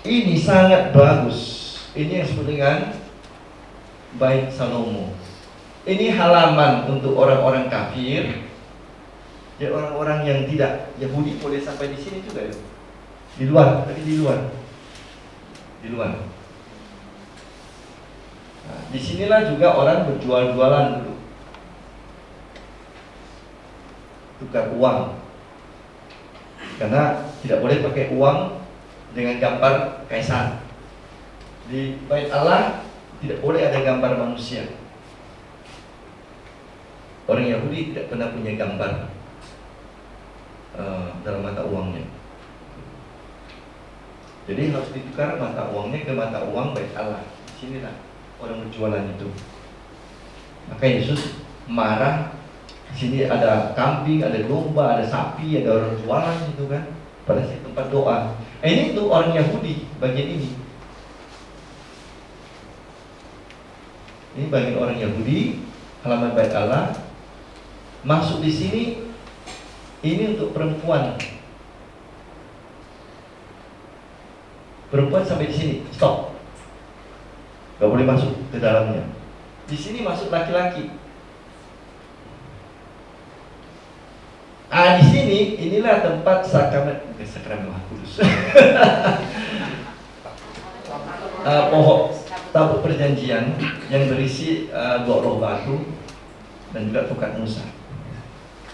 ini sangat bagus. Ini yang disebut dengan bait Salomo. Ini halaman untuk orang-orang kafir. Ya, orang-orang yang tidak Yahudi boleh sampai di sini juga ya. Di luar, tapi di luar. Di luar. Nah, disinilah juga orang berjual-jualan dulu, tukar uang, karena tidak boleh pakai uang dengan gambar kaisar. Di bait Allah tidak boleh ada gambar manusia. Orang Yahudi tidak pernah punya gambar dalam mata uangnya. Jadi harus ditukar mata uangnya ke mata uang bait Allah. Disinilah orang berjualan itu. Maka Yesus marah. Di sini ada kambing, ada domba, ada sapi, ada orang jualan gitu kan. Pada tempat doa. Ini untuk orang Yahudi bagian ini. Ini bagian orang Yahudi, halaman bait Allah. Masuk di sini, ini untuk perempuan. Perempuan sampai di sini, stop. Gak boleh masuk ke dalamnya. Di sini masuk laki-laki. Di sini inilah tempat sakramen, bukan sakramen Maha Kudus. Pohon tabut perjanjian yang berisi dua roh batu dan juga tokat Musa.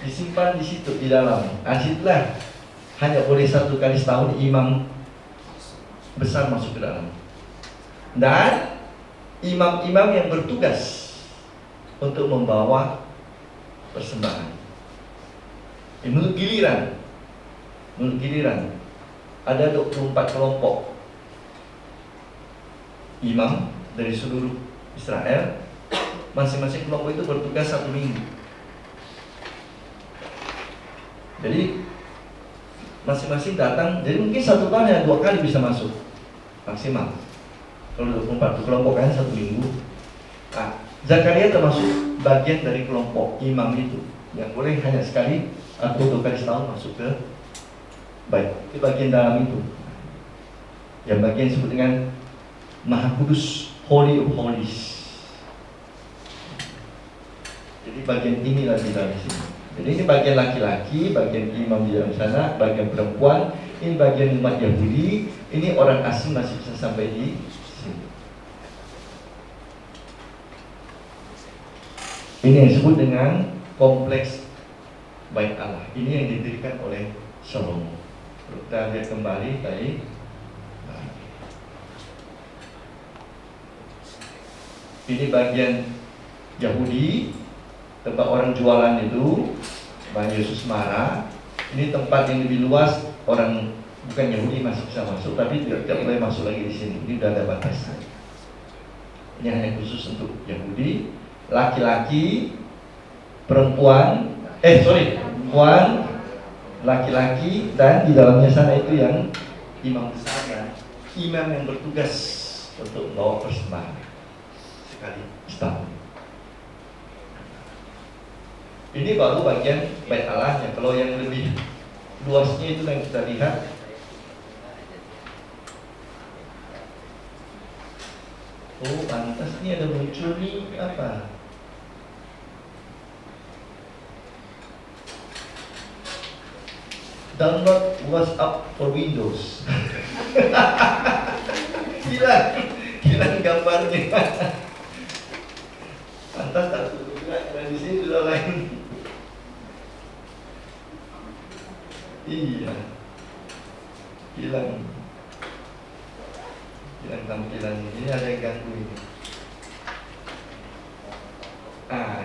Disimpan di situ di dalam. Situlah hanya boleh 1 kali setahun imam besar masuk ke dalam. Dan imam-imam yang bertugas untuk membawa persembahan. Menurut giliran ada 24 kelompok imam dari seluruh Israel. Masing-masing kelompok itu bertugas 1 minggu. Jadi masing-masing datang. Jadi mungkin 1 tahun hanya 2 kali bisa masuk maksimal. Kalau 24 kelompok kan 1 minggu. Nah, Zakaria termasuk bagian dari kelompok imam itu yang boleh hanya sekali atau 2 kali setahun masuk ke bait. Itu bagian dalam itu. Yang bagian disebut dengan Maha Kudus, Holy of Holies. Jadi bagian inilah di dalam sini. Jadi ini bagian laki-laki, bagian imam di dalam sana, bagian perempuan, ini bagian umat Yahudi, ini orang asing masih bisa sampai di sini. Ini yang disebut dengan kompleks bait Allah. Ini yang didirikan oleh Salomo. Kita lihat kembali tadi. Ini bagian Yahudi, tempat orang jualan itu. Bang Yesus marah. Ini tempat yang lebih luas, orang bukan Yahudi masih bisa masuk, tapi tidak boleh masuk lagi di sini. Ini sudah ada batasan. Ini hanya khusus untuk Yahudi, laki-laki, perempuan, laki-laki, dan di dalamnya sana itu yang imam besarnya, imam yang bertugas untuk membawa persembahan sekali setahun. Ini baru bagian bait Allahnya. Kalau yang lebih luasnya itu yang kita lihat. Oh, pantas ini ada muncul nih apa? Download WhatsApp for Windows. Hilang gambarnya. Pantas tak juga di sini sudah lain. Iya, hilang tampilan ini. Ada yang ganggu ini.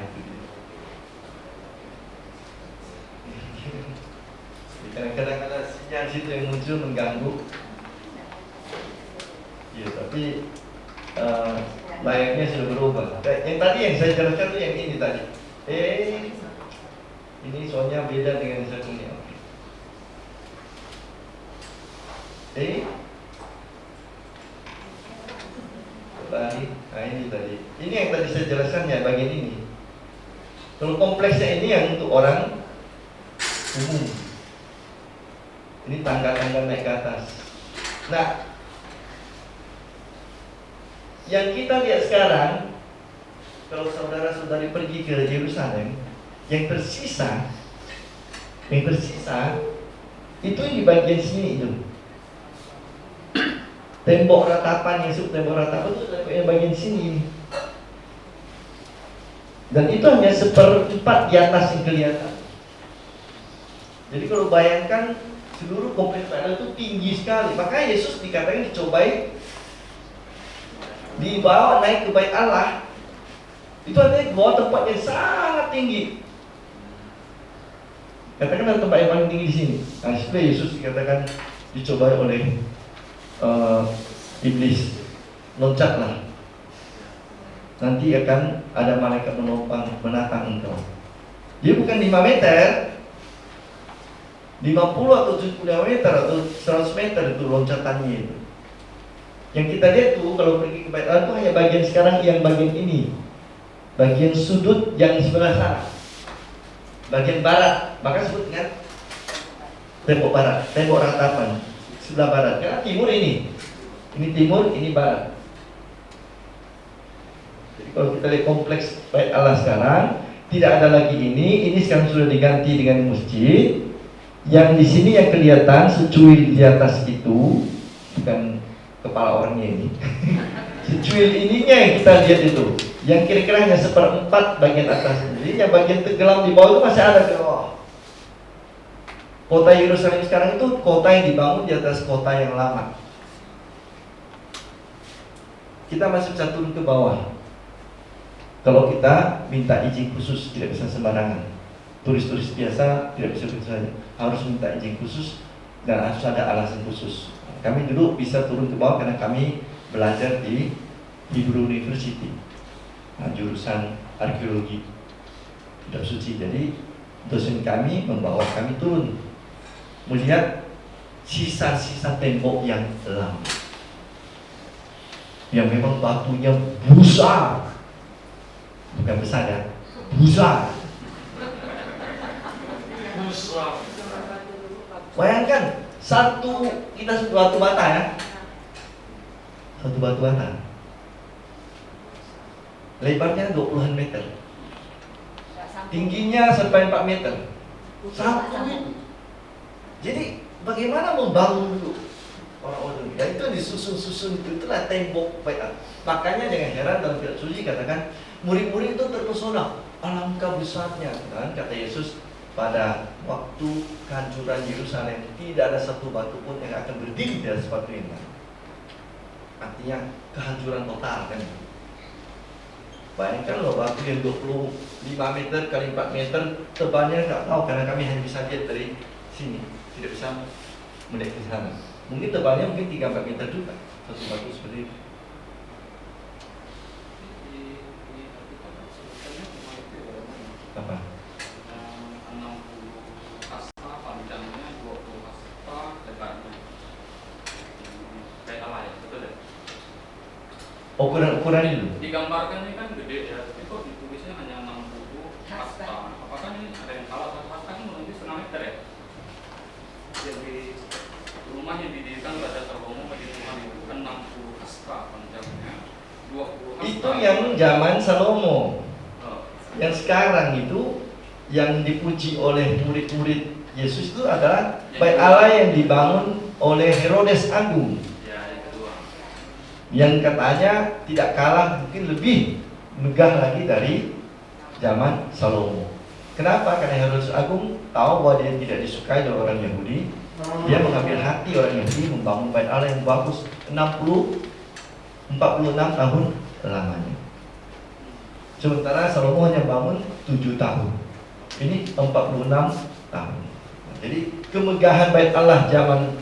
Itu dia. Kadang-kadang ada sinyal situ yang muncul mengganggu. Ya, tapi layarnya sudah berubah. Yang tadi yang saya jelaskan itu yang ini tadi. Ini soalnya beda dengan yang satunya. Tadi, ini tadi. Ini yang tadi saya jelaskan ya, bagian ini. Kalau kompleksnya ini yang untuk orang umum. Ini tangga-tangga naik ke atas. Nah, yang kita lihat sekarang, kalau saudara-saudari pergi ke Yerusalem, yang tersisa itu di bagian sini itu. Tembok ratapan, yang tembok ratapan itu yang bagian sini. Dan itu hanya 1/4 di atas yang kelihatan. Jadi kalau bayangkan seluruh kompleks Allah itu tinggi sekali. Makanya Yesus dikatakan dicobai, dibawa naik ke bait Allah. Itu artinya di bawah tempat yang sangat tinggi. Katakan ada tempat yang paling tinggi di sini. Nah, setelah Yesus dikatakan dicobai oleh iblis, loncatlah. Nanti akan ada malaikat menatang engkau. Dia bukan 5 meter, 50 atau 75 meter atau 100 meter itu loncatannya itu. Yang kita lihat tuh kalau pergi ke bait Allah itu hanya bagian sekarang yang bagian ini, bagian sudut yang sebelah sana, bagian barat. Maka sebut dengan tembok barat, tembok ratapan sebelah barat. Karena timur ini timur, ini barat. Jadi kalau kita lihat kompleks bait Allah sekarang, tidak ada lagi ini sekarang sudah diganti dengan masjid. Yang di sini yang kelihatan secuil di atas itu bukan kepala orangnya ini. Secuil ininya yang kita lihat itu, yang kira-kira hanya 1/4 bagian atas. Jadi yang bagian tenggelam di bawah itu masih ada di bawah. Kota Yerusalem sekarang itu kota yang dibangun di atas kota yang lama. Kita masih bisa turun ke bawah. Kalau kita minta izin khusus, tidak bisa sembarangan. Turis-turis biasa tidak bisa begitu saja, harus minta izin khusus dan harus ada alasan khusus. Kami dulu bisa turun ke bawah karena kami belajar di Hebrew University, jurusan arkeologi kitab suci. Jadi dosen kami membawa kami turun melihat sisa-sisa tembok yang lama, yang memang batunya besar, bukan besar ya, besar. Bayangkan kita batu bata ya, satu batu bata, lebarnya 20-an meter, tingginya sampai 4 meter, satu itu. Jadi bagaimana membangun dulu orang-orang? Dan itu disusun-susun, itulah tembok bait Allah. Makanya jangan heran dalam kitab suci katakan murid-murid itu terpesona, alangkah besarnya, kan? Kata Yesus, pada waktu kehancuran Yerusalem tidak ada satu batu pun yang akan berdiri di atas batu ini. Artinya kehancuran total kan. Bayangkan loh batu yang 25 meter kali 4 meter, tebalnya nggak tahu karena kami hanya bisa lihat dari sini, tidak bisa melihat ke sana. Mungkin tebalnya mungkin 3-4 meter juga satu batu seperti itu. Apa? 60 hasta, panjangnya 20 hasta, lebarnya kayak apa ya, betul ya? Ukuran itu? Digambarkannya kan gede ya, tapi kok ditulisnya hanya 60 hasta. Apakah ini ada yang salah? Satu hasta kan nanti setengah meter ya? Jadi rumah yang didirikan Raja Salomo bagi Tuhan itu kan 60 hasta panjangnya, 20 hasta. Itu yang zaman Salomo. Yang sekarang itu yang dipuji oleh murid-murid Yesus itu adalah bait Allah yang dibangun oleh Herodes Agung. Ya, yang kedua. Yang katanya tidak kalah, mungkin lebih megah lagi dari zaman Salomo. Kenapa? Karena Herodes Agung tahu bahwa dia tidak disukai oleh orang Yahudi. Dia mengambil hati orang Yahudi, membangun bait Allah yang bagus 46 tahun lamanya. Sementara Salomo hanya bangun 7 tahun. Ini 46 tahun. Jadi kemegahan bait Allah zaman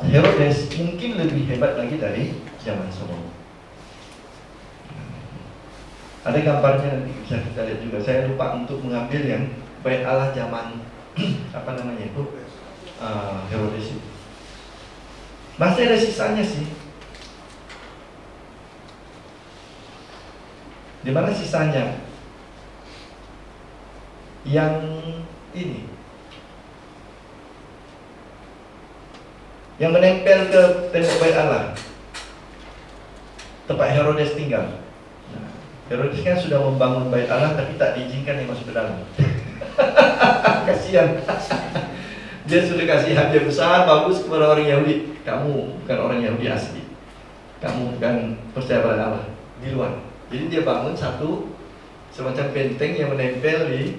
Herodes mungkin lebih hebat lagi dari zaman Salomo. Ada gambarnya nanti bisa kita lihat juga. Saya lupa untuk mengambil yang bait Allah zaman apa namanya itu Herodes itu. Masih ada sisanya sih. Di mana sisanya? Yang ini, yang menempel ke tembok bait Allah, tempat Herodes tinggal. Nah, Herodes kan sudah membangun bait Allah tapi tak diizinkan yang masuk ke dalam. Kasihan. Dia sudah kasih hadiah besar bagus kepada orang Yahudi. Kamu bukan orang Yahudi asli. Kamu bukan percaya pada Allah di luar. Jadi dia bangun satu semacam benteng yang menempel di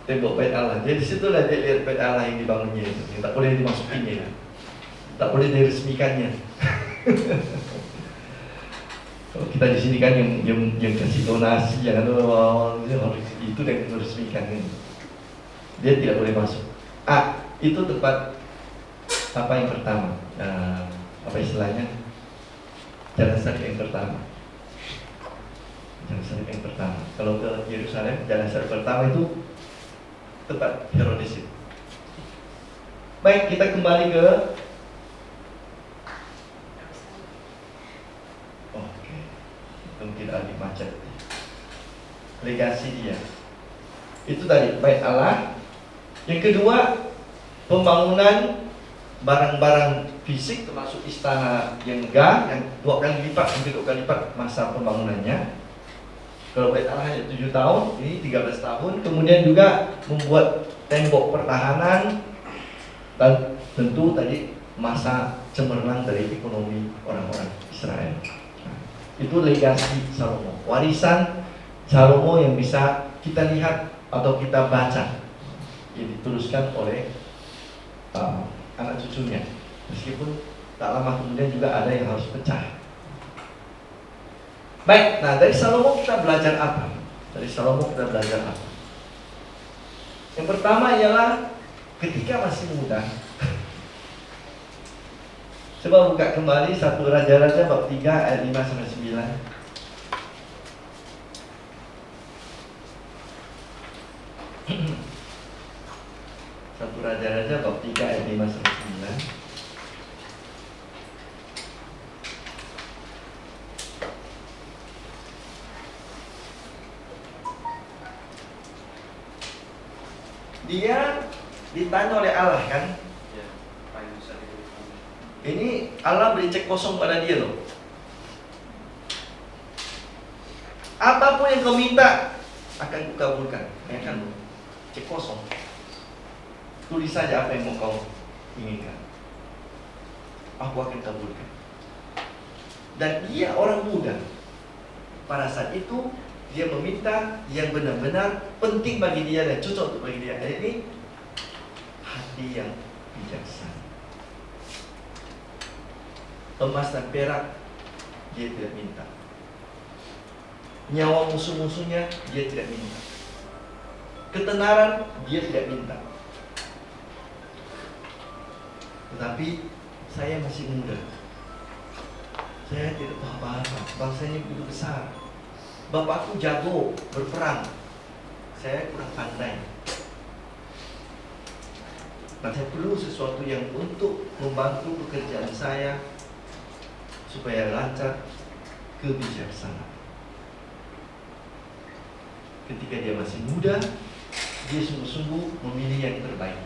tembok bait Allah. Jadi disitulah dia lihat bait Allah yang dibangunnya itu. Yang tak boleh dimasukinya, tak boleh diresmikannya. Kalau kita di sini kan yang kasih donasi, jangan harus itu dan diresmikan. Dia tidak boleh masuk. Itu tempat apa yang pertama? Apa istilahnya? Jalan salib yang pertama. Jalan salib yang pertama. Kalau ke Yerusalem, jalan salib pertama itu tempat Herodes itu. Baik, kita kembali ke mungkin ada macet. Legasi dia. Itu tadi bait Allah. Yang kedua, pembangunan barang-barang fisik termasuk istana yang megah yang 2 kali lipat, hampir 2 kali lipat masa pembangunannya. Kalau bait Allah hanya 7 tahun, ini 13 tahun. Kemudian juga membuat tembok pertahanan dan tentu tadi masa cemerlang dari ekonomi orang-orang Israel. Nah, itu legasi Salomo, warisan Salomo yang bisa kita lihat atau kita baca, yang dituliskan oleh anak cucunya. Meskipun tak lama kemudian juga ada yang harus pecah. Baik, nah dari Salomo kita belajar apa? Dari Salomo kita belajar apa? Yang pertama ialah ketika masih muda. Coba buka kembali 1 Raja-Raja bab 3 ayat 5-9. 1 Raja-Raja bab 3 ayat 5-9. Dia ditanya oleh Allah kan, Ya, apa yang bisa diberikan? ini Allah beri cek kosong pada dia loh. Apapun yang kau minta akan kukabulkan. Ya kan, cek kosong. Tulis saja apa yang mau kau inginkan, aku akan kabulkan. Dan dia orang muda. Pada saat itu dia meminta yang benar-benar penting bagi dia dan cocok untuk bagi dia. Ini hati yang bijaksana. Emas dan perak dia tidak minta. nyawa musuh-musuhnya dia tidak minta. Ketenaran dia tidak minta. Tetapi saya masih muda. Saya tidak tahu apa-apa. Bangsanya begitu besar. Bapakku jago berperang. Saya kurang pandai. Nah, saya perlu sesuatu yang untuk membantu pekerjaan saya supaya lancar, kebijaksanaan. Ketika dia masih muda, dia sungguh-sungguh memilih yang terbaik.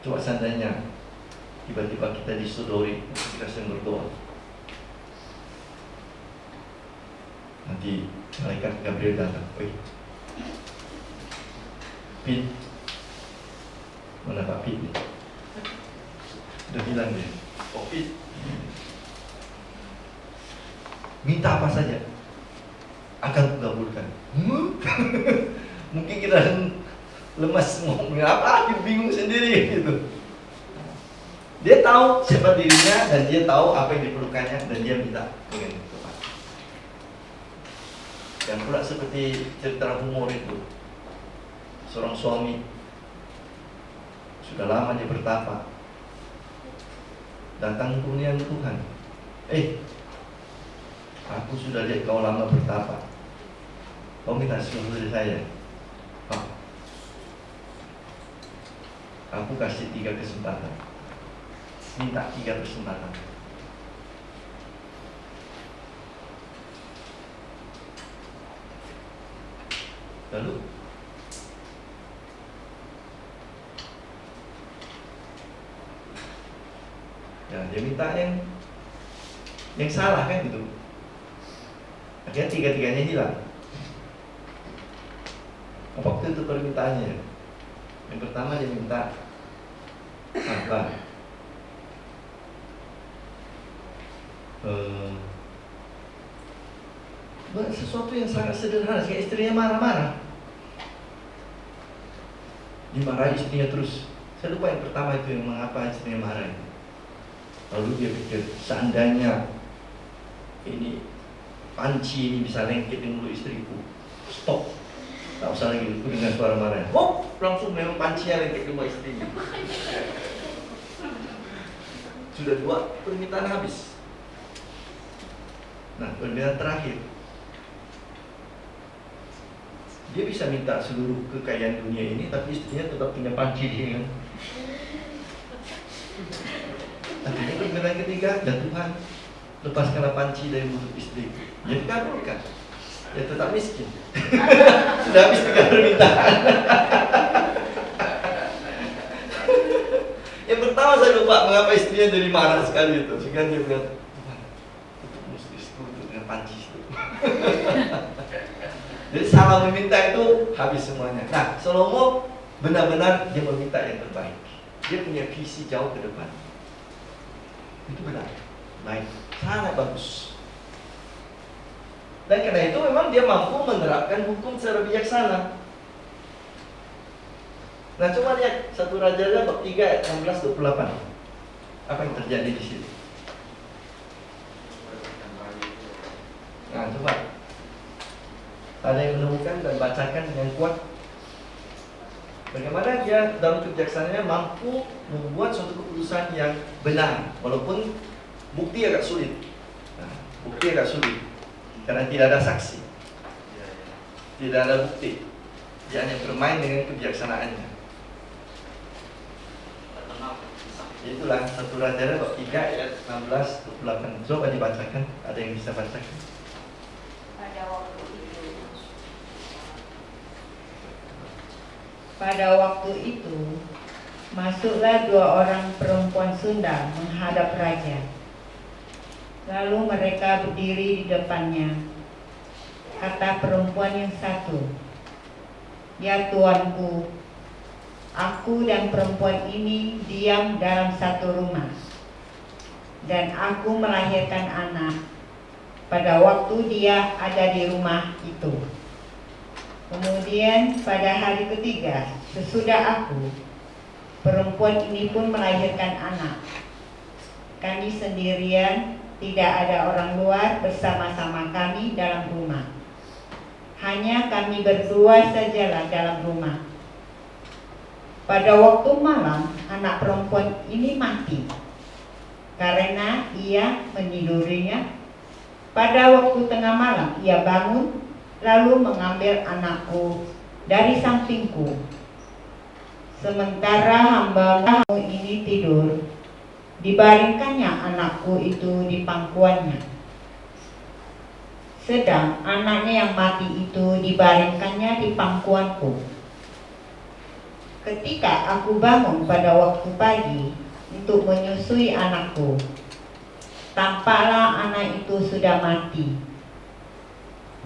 Coba seandainya tiba-tiba kita disodori, kita sedang berdoa. Nanti malaikat Gabriel datang, "Oi, Pit, mana Pak Pit nih?" Udah bilang dia, "Oh Pit, minta apa saja akan kukabulkan." Mungkin kita lemas ngomong apa, bingung sendiri gitu. Dia tahu siapa dirinya dan dia tahu apa yang diperlukannya dan dia minta dengan tepat. Dan pula seperti cerita humor itu, seorang suami sudah lama dia bertapa, datang kurniaan Tuhan. Aku sudah lihat kau lama bertapa. Kau minta sesuatu dari saya. Aku kasih 3 kesempatan. Minta 3 kesempatan. Lalu ya, dia minta yang salah kan gitu. Akhirnya 3-tiganya hilang. Waktu itu permintaannya. Yang pertama dia minta apa? Sesuatu yang sangat sederhana. Kayak istrinya marah-marah, dimarahi istrinya terus. Saya lupa yang pertama itu yang mengapa istrinya marah. Lalu dia pikir, seandainya ini panci ini bisa lengket di mulut istriku, stop, tak usah lagi itu dengan suara marah. Langsung memang pancinya lengket di mulut istrinya. Sudah 2 permintaan habis. Nah, permintaan terakhir, dia bisa minta seluruh kekayaan dunia ini, tapi istrinya tetap punya panci dia kan. Akhirnya permintaan ketiga, dan Tuhan, lepaskanlah panci dari mulut istri. Ya dikabulkan. Ya tetap miskin. Sudah habis 3 permintaan. Yang pertama saya lupa mengapa istrinya jadi marah sekali itu. Sehingga dia bilang, Tuhan, tutup mulut istriku dengan panci itu. Jadi salah meminta itu habis semuanya. Nah, Salomo benar-benar dia meminta yang terbaik. Dia punya visi jauh ke depan. Itu benar, baik, sangat bagus. Dan karena itu memang dia mampu menerapkan hukum secara bijaksana. Nah, coba lihat 1 Raja bab 3 ayat 16-28. Apa yang terjadi di situ? Nah, coba. Ada yang menemukan dan bacakan dengan kuat. Bagaimana dia dalam kebijaksanaannya mampu membuat suatu keputusan yang benar, walaupun bukti agak sulit. Nah, bukti agak sulit karena tidak ada saksi, tidak ada bukti. Dia hanya bermain dengan kebijaksanaannya. Itulah 1 Raja bab 3 ayat 16-28. Coba dibacakan. Ada yang bisa bacakan? Pada waktu itu, masuklah 2 orang perempuan Sunda menghadap raja. Lalu mereka berdiri di depannya. Kata perempuan yang satu, "Ya tuanku, aku dan perempuan ini diam dalam satu rumah, dan aku melahirkan anak pada waktu dia ada di rumah itu. Kemudian pada hari ketiga sesudah aku, perempuan ini pun melahirkan anak. Kami sendirian tidak ada orang luar bersama-sama kami dalam rumah. Hanya kami berdua sajalah dalam rumah. Pada waktu malam, anak perempuan ini mati karena ia menidurinya. Pada waktu tengah malam, ia bangun lalu mengambil anakku dari sampingku. Sementara hamba-mu ini tidur, dibaringkannya anakku itu di pangkuannya. Sedang anaknya yang mati itu dibaringkannya di pangkuanku. Ketika aku bangun pada waktu pagi untuk menyusui anakku, tampaklah anak itu sudah mati.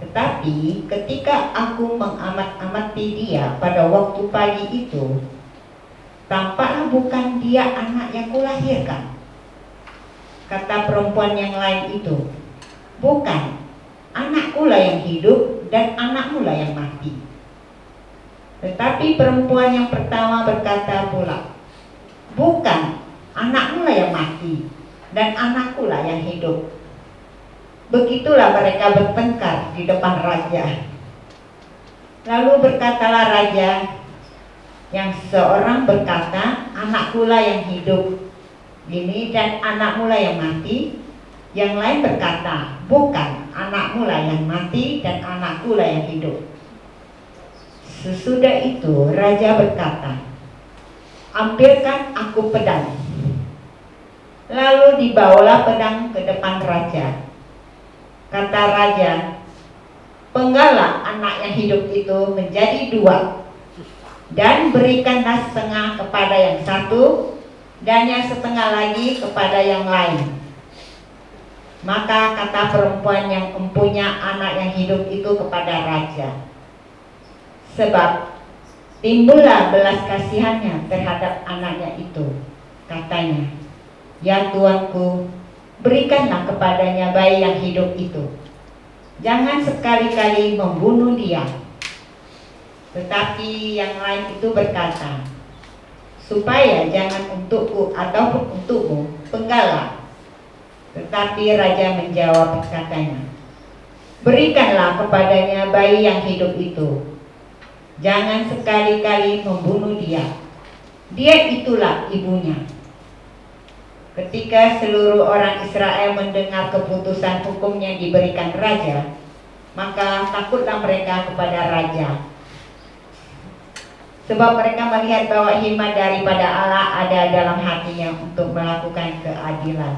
Tetapi ketika aku mengamat-amati dia pada waktu pagi itu, tampaklah bukan dia anak yang kulahirkan. Kata perempuan yang lain itu, bukan, anakku lah yang hidup dan anakmu lah yang mati. Tetapi perempuan yang pertama berkata pula, bukan, anakmu lah yang mati dan anakku lah yang hidup. Begitulah mereka bertengkar di depan raja. Lalu berkatalah raja, yang seorang berkata, anakku lah yang hidup ini dan anakmu lah yang mati. Yang lain berkata, bukan, anakmu lah yang mati dan anakku lah yang hidup. Sesudah itu raja berkata, ambilkan aku pedang. Lalu dibawalah pedang ke depan raja. Kata raja, penggalah anak yang hidup itu menjadi dua, dan berikanlah setengah kepada yang satu dan yang setengah lagi kepada yang lain. Maka kata perempuan yang mempunyai anak yang hidup itu kepada raja, sebab timbullah belas kasihannya terhadap anaknya itu. Katanya, ya tuanku, berikanlah kepadanya bayi yang hidup itu. Jangan sekali-kali membunuh dia. Tetapi yang lain itu berkata, supaya jangan untukku ataupun untukmu penggalah. Tetapi raja menjawab katanya, berikanlah kepadanya bayi yang hidup itu. Jangan sekali-kali membunuh dia. Dia itulah ibunya. Ketika seluruh orang Israel mendengar keputusan hukum yang diberikan raja, maka takutlah mereka kepada raja. Sebab mereka melihat bahwa hikmat daripada Allah ada dalam hatinya untuk melakukan keadilan.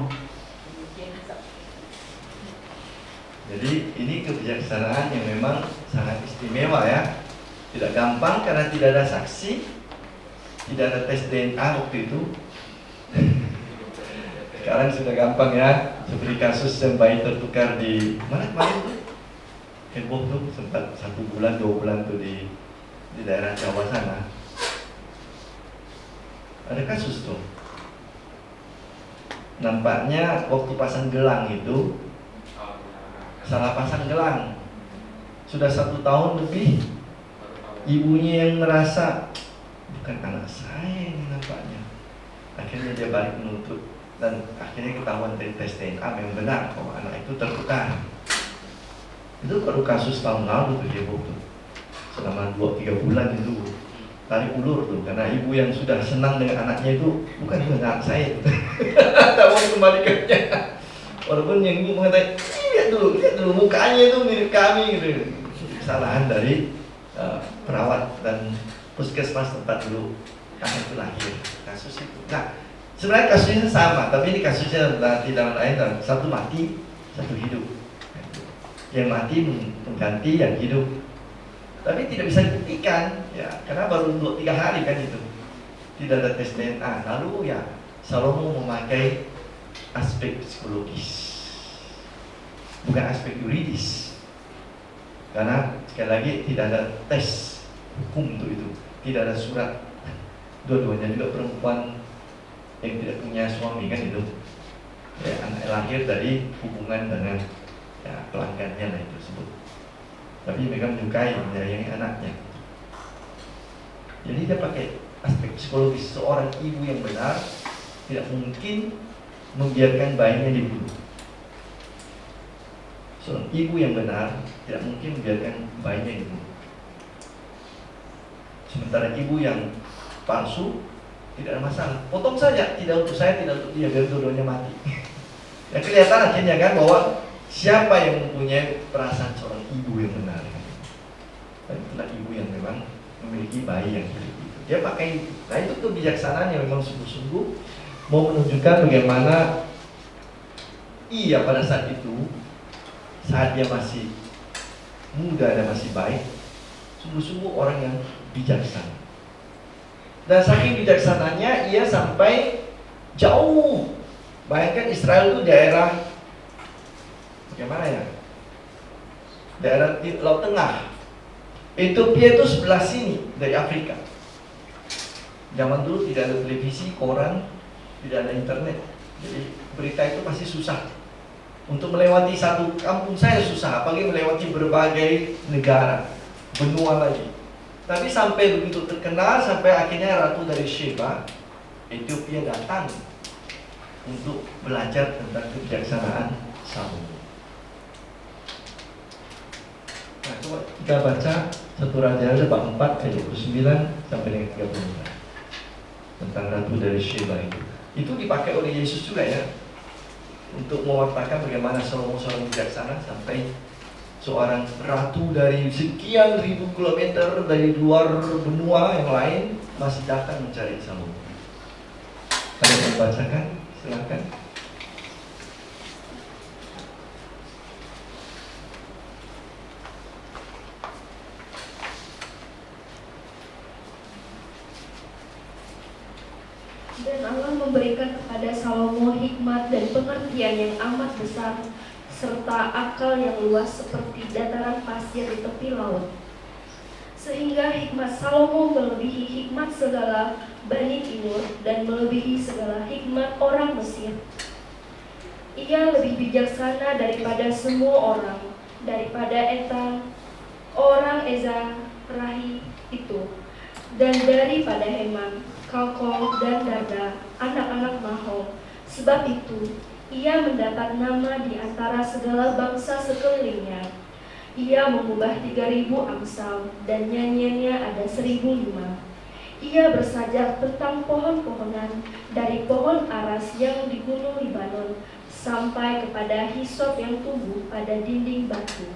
Jadi ini kebijaksanaan yang memang sangat istimewa ya. Tidak gampang karena tidak ada saksi, tidak ada tes DNA waktu itu. Sekarang sudah gampang ya. Seperti kasus yang bayi tertukar di mana kemarin tuh? Heboh tuh, sempat 1 bulan 2 bulan tuh di daerah Jawa sana. Ada kasus tuh. Nampaknya waktu pasang gelang itu salah pasang gelang. Sudah 1 tahun lebih. Ibunya yang merasa bukan anak saya ini nampaknya. Akhirnya dia balik menuntut dan akhirnya ketahuan dari tes DNA memang benar bahwa anak itu tertukar. Itu baru kasus tahun lalu tuh dia tuh. Selama 2-3 bulan itu tarik ulur tuh karena ibu yang sudah senang dengan anaknya itu bukan anak saya. Tak mau kembalikannya. Walaupun yang ibu mengatakan, lihat dulu mukanya itu mirip kami gitu. Kesalahan dari perawat dan puskesmas tempat dulu anak itu lahir. Kasus itu. Nah, sebenarnya kasusnya sama, tapi ini kasusnya tidak lain, satu mati, satu hidup. Yang mati mengganti yang hidup. Tapi tidak bisa dibuktikan, ya, karena baru 2-3 hari kan itu. Tidak ada tes DNA. Lalu ya, Salomo memakai aspek psikologis, bukan aspek yuridis. Karena sekali lagi tidak ada tes hukum untuk itu, tidak ada surat. Dua-duanya juga perempuan yang tidak punya suami kan itu, ya, anak lahir dari hubungan dengan ya, pelanggannya lah itu sebut. Tapi mereka menyukai menyayangi anaknya. Jadi dia pakai aspek psikologis. Seorang ibu yang benar tidak mungkin membiarkan bayinya dibunuh. ibu yang benar tidak mungkin membiarkan bayinya ibu. Sementara ibu yang palsu tidak ada masalah. Potong saja, tidak untuk saya, tidak untuk dia, biar dua-duanya mati. Ya kelihatan akhirnya kan bahwa siapa yang mempunyai perasaan seorang ibu yang benar. Dan itulah ibu yang memang memiliki bayi yang hidup itu. Dia pakai, nah itu kebijaksanaan yang memang sungguh-sungguh mau menunjukkan bagaimana ia pada saat itu, saat dia masih muda dan masih baik, sungguh-sungguh orang yang bijaksana. Dan saking bijaksananya ia sampai jauh. Bayangkan Israel itu daerah bagaimana ya? Daerah di Laut Tengah. Ethiopia itu sebelah sini dari Afrika. Zaman dulu tidak ada televisi, koran, tidak ada internet. Jadi berita itu pasti susah. Untuk melewati satu kampung saya susah, apalagi melewati berbagai negara, benua lagi. Tapi sampai begitu terkenal, sampai akhirnya Ratu dari Sheba, Ethiopia datang untuk belajar tentang kebijaksanaan Salomo. Nah, coba kita baca 1 Raja bab 4 ayat 29 sampai dengan 30 tentang Ratu dari Sheba itu. Itu dipakai oleh Yesus juga ya, untuk mewartakan bagaimana Salomo seorang bijaksana sampai seorang ratu dari sekian ribu kilometer dari luar benua yang lain masih datang mencari Salomo. Ada yang membacakan? Silakan. Dan Allah memberikan kepada Salomo hikmat dan pengertian yang amat besar, serta akal yang luas seperti dataran pasir di tepi laut. Sehingga hikmat Salomo melebihi hikmat segala Bani Timur dan melebihi segala hikmat orang Mesir. Ia lebih bijaksana daripada semua orang, daripada Etan, orang Ezrahi itu, dan daripada Heman, Kalkol, dan Darda, anak-anak Mahom. Sebab itu, ia mendapat nama di antara segala bangsa sekelilingnya. Ia mengubah 3.000 amsal, dan nyanyiannya ada 1.005. Ia bersajak tentang pohon-pohonan, dari pohon aras yang di gunung Libanon, sampai kepada hisop yang tumbuh pada dinding batu.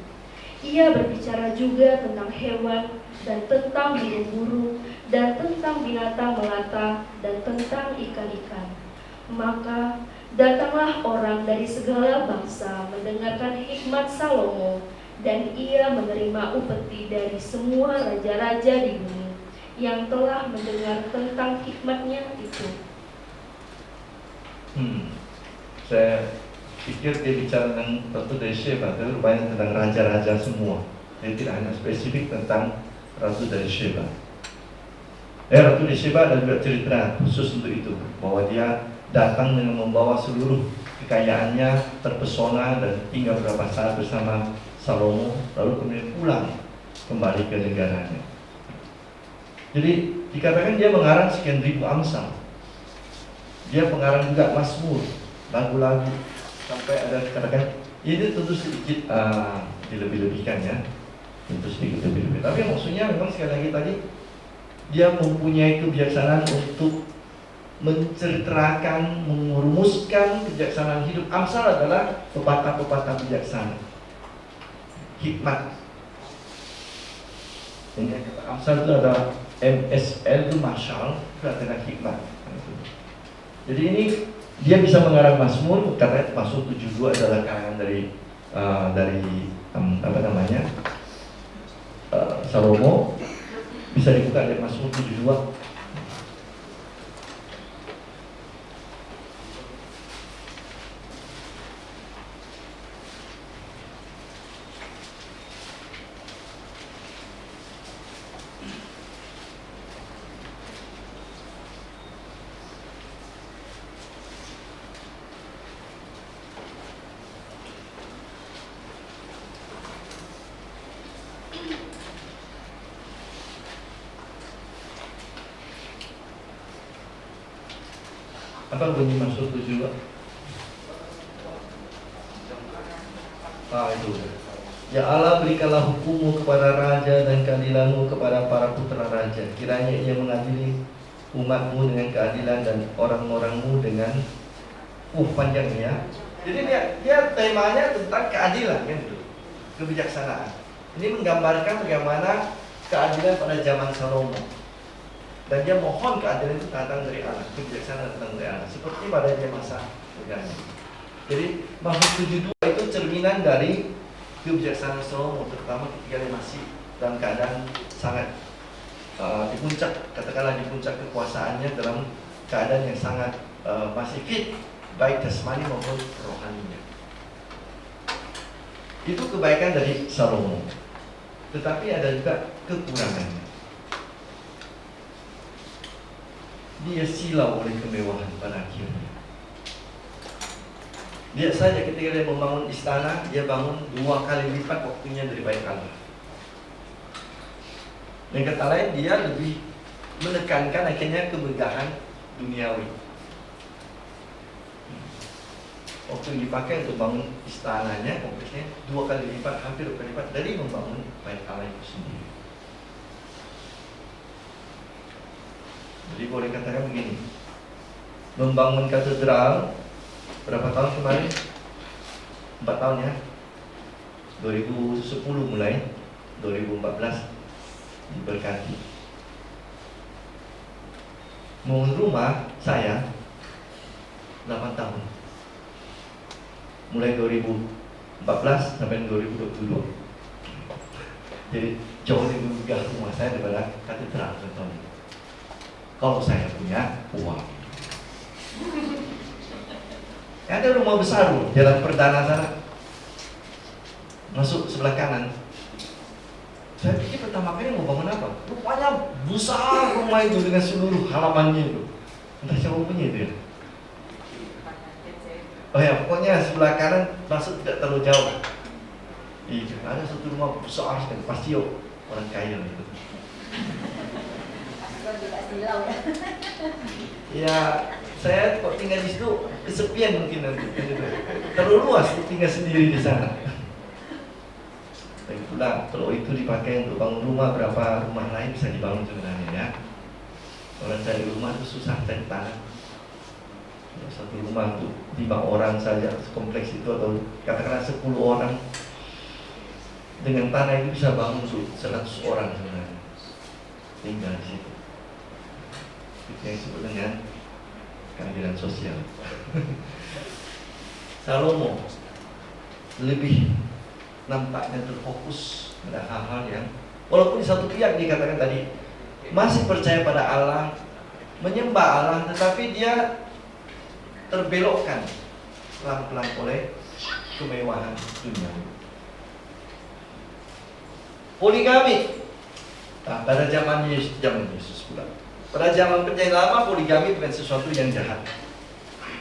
Ia berbicara juga tentang hewan, dan tentang burung-burung, dan tentang binatang melata, dan tentang ikan-ikan. Maka datanglah orang dari segala bangsa mendengarkan hikmat Salomo, dan ia menerima upeti dari semua raja-raja di bumi yang telah mendengar tentang hikmatnya itu. Saya pikir dia bicara tentang Ratu dari Sheba, tapi rupanya tentang raja-raja semua. Jadi tidak hanya spesifik tentang Ratu dari Sheba. Ratu dari Sheba ada juga cerita khusus untuk itu, bahwa dia datang dengan membawa seluruh kekayaannya, terpesona dan tinggal beberapa saat bersama Salomo, lalu kemudian pulang kembali ke negaranya. Jadi dikatakan dia mengarang sekian ribu amsal. Dia pengarang juga mazmur, lagu-lagu, sampai ada dikatakan ini tentu sedikit dilebih-lebihkan ya, tentu sedikit lebih-lebih. Tapi maksudnya memang sekali lagi tadi dia mempunyai kebijaksanaan untuk menceritakan, merumuskan kebijaksanaan hidup. Amsal adalah pepatah-pepatah bijaksana, hikmat. Ini kata Amsal itu adalah MSL itu masyal, itu adalah hikmat. Jadi ini dia bisa mengarang mazmur, katanya mazmur 72 adalah karangan dari Salomo. Bisa dibuka dari mazmur 72. Apa bunyi mazmur 72? Itu. Ya Allah, berikanlah hukum-Mu kepada raja dan keadilan-Mu kepada para putra raja. Kiranya ia mengadili umat-Mu dengan keadilan dan orang-orang-Mu dengan panjangnya. Jadi dia temanya tentang keadilan, kan itu, kebijaksanaan. Ini menggambarkan bagaimana keadilan pada zaman Salomo. Dan dia mohon keadilan itu datang dari Allah, kebijaksanaan datang dari Allah. Seperti pada dia masa mudanya. Jadi Mazmur 72 itu cerminan dari kebijaksanaan Salomo, terutama ketika dia masih dalam keadaan sangat di puncak, katakanlah di puncak kekuasaannya, dalam keadaan yang sangat masih fit, baik jasmani maupun rohaninya. Itu kebaikan dari Salomo. Tetapi ada juga kekurangannya. Dia silau oleh kemewahan pada akhirnya. Lihat saja ketika dia membangun istana, dia bangun 2 kali lipat waktunya dari bait Allah. Dengan kata lain, dia lebih menekankan akhirnya kemegahan duniawi. Waktu yang dipakai untuk bangun istananya, kompleksnya 2 kali lipat, hampir 2 kali lipat dari membangun bait Allah itu sendiri. Jadi boleh katakan begini, membangun katedral berapa tahun kemarin? 4 tahun ya. 2010 mulai, 2014 diberkati. Bangun rumah saya 8 tahun. Mulai 2014 sampai 2022. Jadi jauh lebih megah rumah saya daripada katedral contohnya. Kalau saya punya uang. Ada rumah besar loh, jalan perdana sana, masuk sebelah kanan. Saya pikir pertama kali mau bangun apa? Rupanya besar rumah itu dengan seluruh halamannya itu. Entah siapa punya itu ya. Oh ya, pokoknya sebelah kanan masuk tidak terlalu jauh. Iya, ada satu rumah besar sekali, pasti orang kaya itu. Ya, saya kok tinggal di situ kesepian mungkin nanti. Terlalu luas tinggal sendiri di sana. Lagi pula kalau itu dipakai untuk bangun rumah, berapa rumah lain bisa dibangun sebenarnya ya. Orang cari rumah itu susah, cari tanah. Satu rumah untuk 5 orang saja kompleks itu, atau katakanlah 10 orang dengan tanah itu bisa bangun 100 orang sebenarnya tinggal di situ. Itu yang disebut dengan keadilan sosial. Salomo lebih nampaknya terfokus pada hal-hal yang, walaupun di satu pihak dikatakan tadi masih percaya pada Allah, menyembah Allah, tetapi dia terbelokkan pelan-pelan oleh kemewahan dunia. Poligami. Nah, pada zaman Yesus pula. Pada zaman perjanjian lama, poligami bukan sesuatu yang jahat,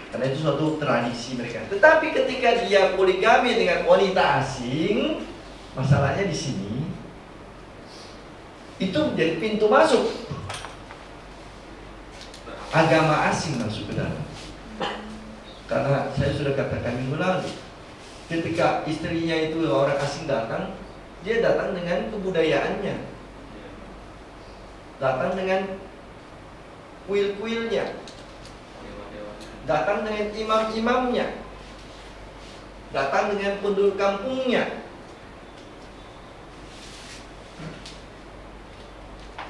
karena itu suatu tradisi mereka. Tetapi ketika dia poligami dengan wanita asing, masalahnya di sini itu menjadi pintu masuk agama asing masuk ke dalam. Karena saya sudah katakan minggu lalu, ketika istrinya itu orang asing datang, dia datang dengan kebudayaannya, datang dengan kuil-kuilnya, datang dengan imam-imamnya, datang dengan penduduk kampungnya.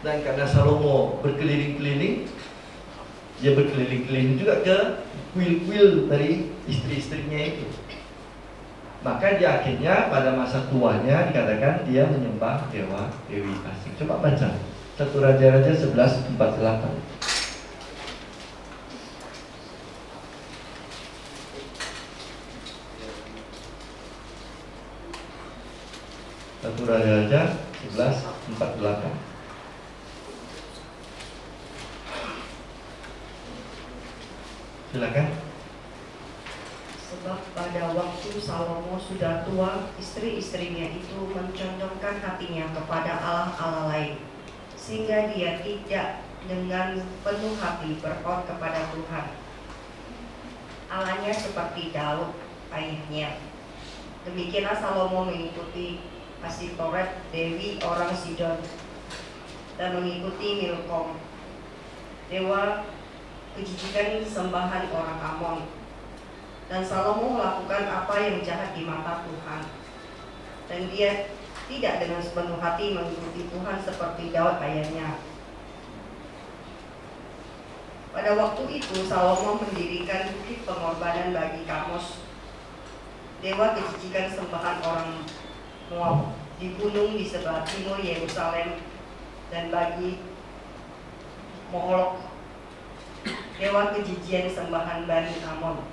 Dan karena Salomo berkeliling-keliling, dia berkeliling-keliling juga ke kuil-kuil dari istri-istrinya itu. Maka dia akhirnya pada masa tuanya dikatakan dia menyembah dewa-dewi asing. Coba baca 1 Raja-Raja 11:48. 1 Raja-Raja 11:48. Silakan. Sebab pada waktu Salomo sudah tua, istri-istrinya itu mencondongkan hatinya kepada allah-allah lain, sehingga dia tidak dengan penuh hati berkhotbah kepada Tuhan Allahnya seperti Daud ayahnya. Demikianlah Salomo mengikuti Asitoret, dewi orang Sidon, dan mengikuti Milkom, dewa kejijikan sembahan orang Amon. Dan Salomo melakukan apa yang jahat di mata Tuhan, dan dia tidak dengan sepenuh hati mengikuti Tuhan seperti Daud ayahnya. Pada waktu itu Salomo mendirikan bukit pengorbanan bagi Kamos, dewa kejijikan sembahan orang Moab, di gunung di sebelah timur Yerusalem, dan bagi Molok, dewa kejijikan sembahan Bani Amon.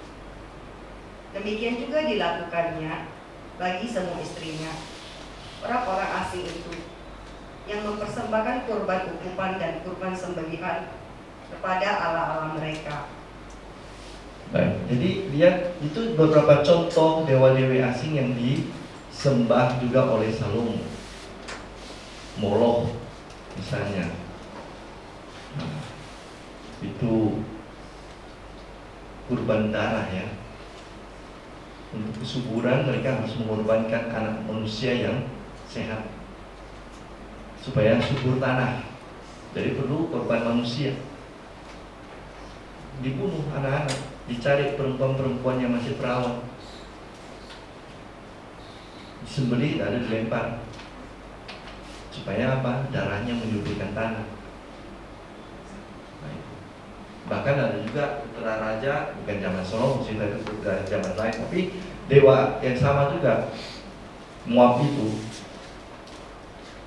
Demikian juga dilakukannya bagi semua istrinya, orang-orang asing itu, yang mempersembahkan kurban ukupan dan kurban sembelihan kepada Allah-Allah mereka. Baik, jadi lihat itu beberapa contoh dewa-dewi asing yang disembah juga oleh Salomo. Moloch misalnya. Nah, itu kurban darah ya. Untuk kesuburan mereka harus mengorbankan anak manusia yang sehat supaya subur tanah. Jadi perlu korban manusia. Dibunuh anak-anak, dicari perempuan-perempuan yang masih perawan, disembelih lalu dilempar supaya apa? Darahnya menyuburkan tanah. Bahkan ada juga putra raja, bukan zaman Salomo, itu zaman lain, tapi dewa yang sama juga, Moab itu.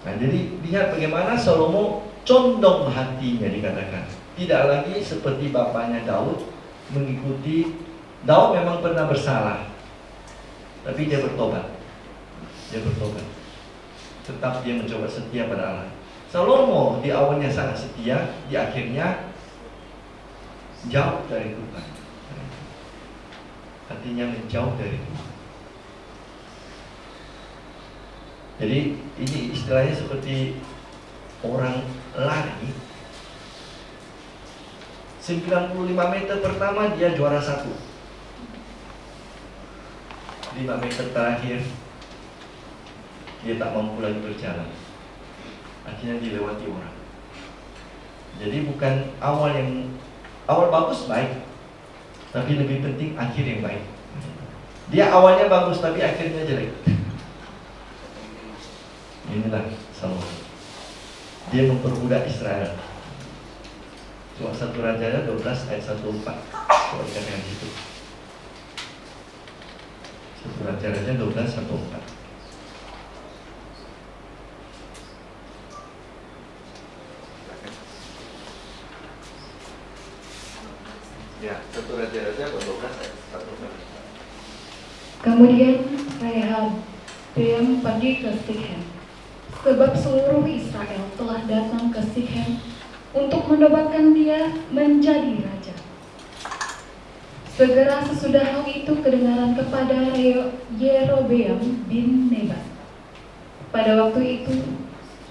Nah, jadi lihat bagaimana Salomo condong hatinya dikatakan. Tidak lagi seperti bapaknya Daud mengikuti. Daud memang pernah bersalah, tapi dia bertobat. Tetap dia mencoba setia pada Allah. Salomo di awalnya sangat setia, di akhirnya jauh dari Tuhan. Artinya menjauh dari Tuhan. Jadi ini istilahnya seperti orang lari 95 meter pertama dia juara 1. 5 meter terakhir dia tak mampu lagi berjalan. Akhirnya dilewati orang. Jadi bukan awal bagus baik, tapi lebih penting akhir yang baik. Dia awalnya bagus tapi akhirnya jelek. Inilah Salomo. Dia memperbudak Israel. Cuma 1 Raja 12 ayat 14. Coba kita lihat di situ. 1 Raja 12 14. Ya, 1 Raja 12 ayat 14. Kemudian Rehabeam pergi ke Sikhem, sebab seluruh Israel telah datang ke Sikhem untuk menobatkan dia menjadi raja. Segera sesudah hal itu kedengaran kepada Yerobeam bin Nebat. Pada waktu itu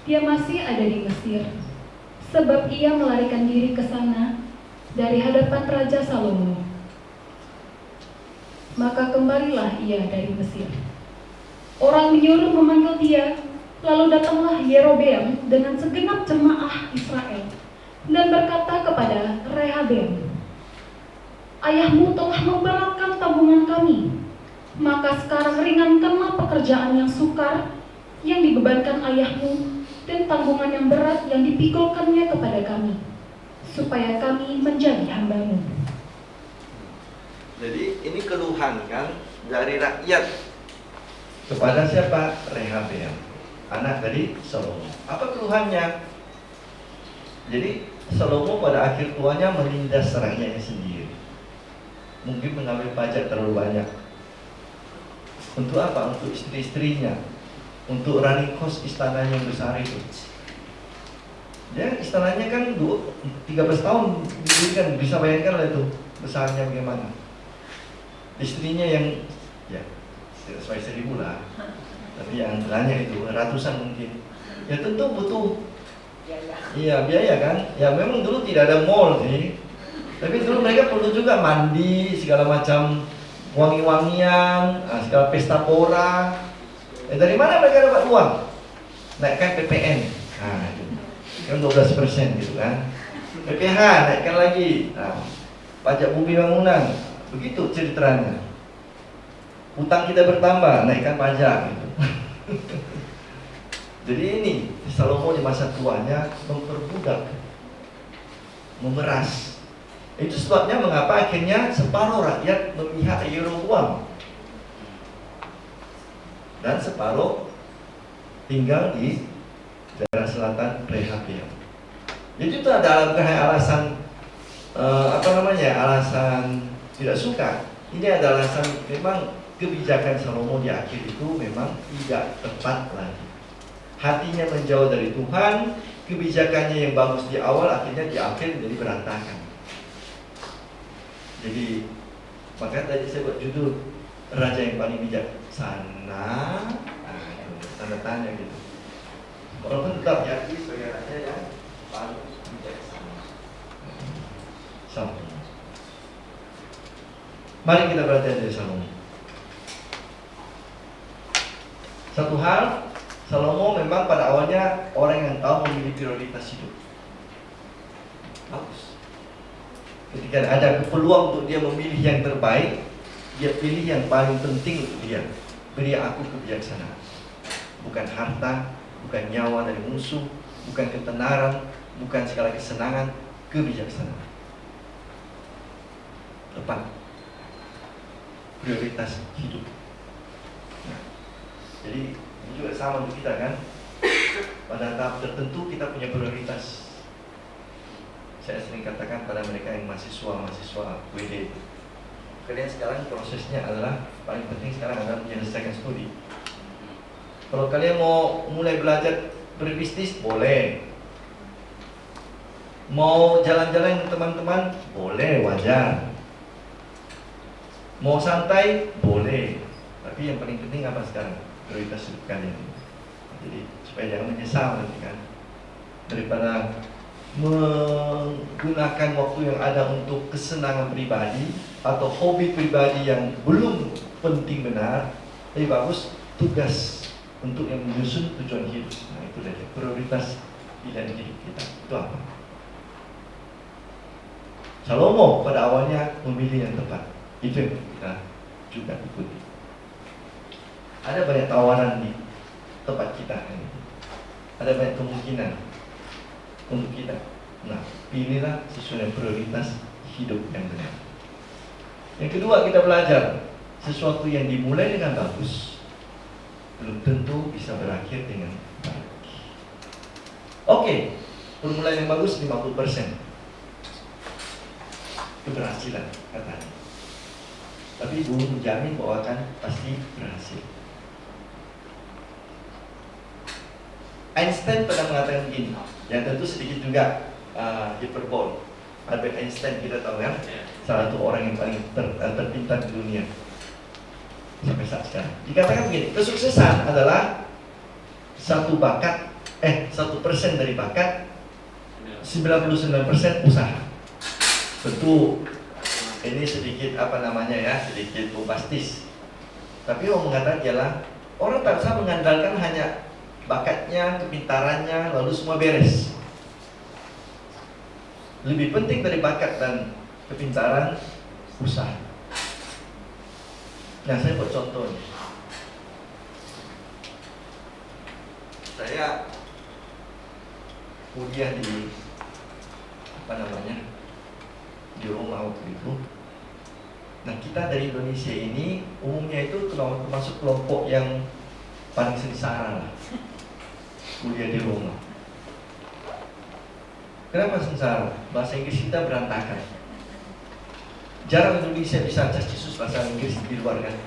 dia masih ada di Mesir, sebab ia melarikan diri ke sana dari hadapan Raja Salomo. Maka kembalilah ia dari Mesir. Orang menyuruh memanggil dia, lalu datanglah Yerobeam dengan segenap jemaah Israel dan berkata kepada Rehabeam, "Ayahmu telah memberatkan tabungan kami, maka sekarang ringankanlah pekerjaan yang sukar yang dibebankan ayahmu dan tanggungan yang berat yang dipikulkannya kepada kami, supaya kami menjadi hamba-Mu." Jadi ini keluhan kan dari rakyat kepada siapa? Rehabeam, anak dari Salomo. Apa keluhannya? Jadi Salomo pada akhir tuanya menindas rakyatnya sendiri. Mungkin mengambil pajak terlalu banyak. Untuk apa? Untuk istri-istrinya, untuk running cost istananya yang besar itu. Dia istananya kan 13 tahun didirikan, bisa bayangkan lah itu besarnya bagaimana. Istrinya yang ya tidak sampai 1000 lah, tapi yang banyak itu ratusan mungkin. Ya tentu butuh iya biaya kan. Ya memang dulu tidak ada mall sih, tapi dulu mereka perlu juga mandi segala macam wangi-wangian, segala pesta pora. Dari mana mereka dapat uang? Naikkan PPN, itu kan 12% gitu kan. PPH naikkan lagi, pajak bumi bangunan, begitu ceritanya. Utang kita bertambah, naikkan pajak gitu. Jadi ini Salomo di masa tuanya memperbudak, memeras. Itu sebabnya mengapa akhirnya separuh rakyat memihak Yeroboam dan separuh tinggal di daerah selatan Rehabeam. Jadi itu ada alasan alasan tidak suka. Ini ada alasan memang kebijakan Salomo di akhir itu memang tidak tepat lagi. Hatinya menjauh dari Tuhan, kebijakannya yang bagus di awal akhirnya di akhir menjadi berantakan. Jadi makanya tadi saya buat judul Raja yang paling bijaksana, tanda tanya gitu. Walaupun tetap diakui sebagai raja yang paling bijaksana. Salomo. Mari kita belajar dari Salomo. Satu hal, Salomo memang pada awalnya orang yang tahu memilih prioritas hidup. Bagus. Ketika ada peluang untuk dia memilih yang terbaik, dia pilih yang paling penting untuk dia. Beri aku kebijaksanaan. Bukan harta, bukan nyawa dari musuh, bukan ketenaran, bukan segala kesenangan, kebijaksanaan. Tepat. Prioritas hidup. Nah, jadi ini juga sama untuk kita kan. Pada tahap tertentu kita punya prioritas. Saya sering katakan pada mereka yang mahasiswa WD, kalian sekarang prosesnya adalah paling penting sekarang adalah menyelesaikan studi. Kalau kalian mau mulai belajar berbisnis, boleh. Mau jalan-jalan dengan teman-teman, boleh, wajar. Mau santai, boleh. Tapi yang paling penting apa sekarang? Prioritas hidup kalian. Jadi supaya jangan menyesal nanti kan. Daripada menggunakan waktu yang ada untuk kesenangan pribadi atau hobi pribadi yang belum penting benar, lebih bagus tugas untuk yang menyusun tujuan hidup. Nah itu dia prioritas pilihan hidup kita. Itu apa? Salomo pada awalnya memilih yang tepat. Itu yang kita juga ikuti. Ada banyak tawaran di tempat kita. Ada banyak kemungkinan untuk kita. Nah, pilihlah sesuai dengan prioritas hidup yang benar. Yang kedua, kita belajar sesuatu yang dimulai dengan bagus belum tentu bisa berakhir dengan baik. Oke, permulaan yang bagus 50% keberhasilan katanya. Tapi belum menjamin bahwa akan pasti berhasil. Einstein pernah mengatakan begini, yang tentu sedikit juga hiperbol. Albert Einstein kita tahu kan, salah satu orang yang paling terpintar di dunia sampai saat sekarang. Dikatakan begini, kesuksesan adalah 1% dari bakat, 99% usaha. Tentu ini sedikit sedikit bombastis. Tapi yang mengatakan ialah orang tak bisa mengandalkan hanya bakatnya, kepintarannya, lalu semua beres. Lebih penting dari bakat dan kepintaran, usaha. Nah, saya buat contoh nih. Saya kuliah di di Roma waktu itu. Nah, kita dari Indonesia ini umumnya itu termasuk kelompok yang paling sengsara lah. Kuliah di Roma. Kenapa sengsara? Bahasa Inggris kita berantakan. Jarang Indonesia bisa cacisus bahasa Inggris di luar kan.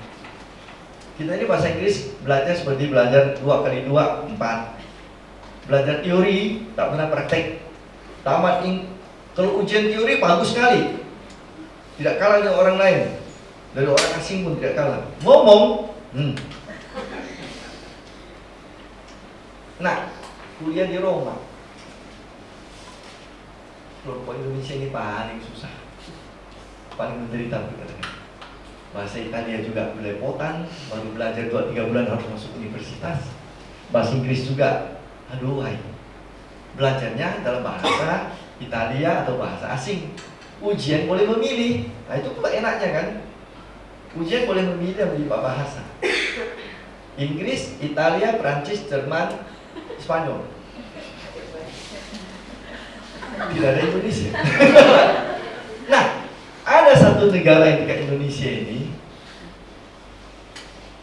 Kita ini bahasa Inggris belajar seperti belajar 2 kali 2, 4. Belajar teori, tak pernah praktek. Kalau ujian teori bagus sekali, tidak kalah dengan orang lain. Dari orang asing pun tidak kalah. Ngomong, Nah, kuliah di Roma, kelompok Indonesia ini paling susah, paling menderita. Bahasa Italia juga belepotan, baru belajar 2-3 bulan harus masuk universitas. Bahasa Inggris juga, aduhai. Belajarnya dalam bahasa Italia atau bahasa asing. Ujian boleh memilih. Nah itu enaknya kan. Ujian boleh memilih menjadi bahasa. Inggris, Italia, Prancis, Jerman, Spanyol. Tidak ada Indonesia. Nah, ada satu negara yang dekat Indonesia ini,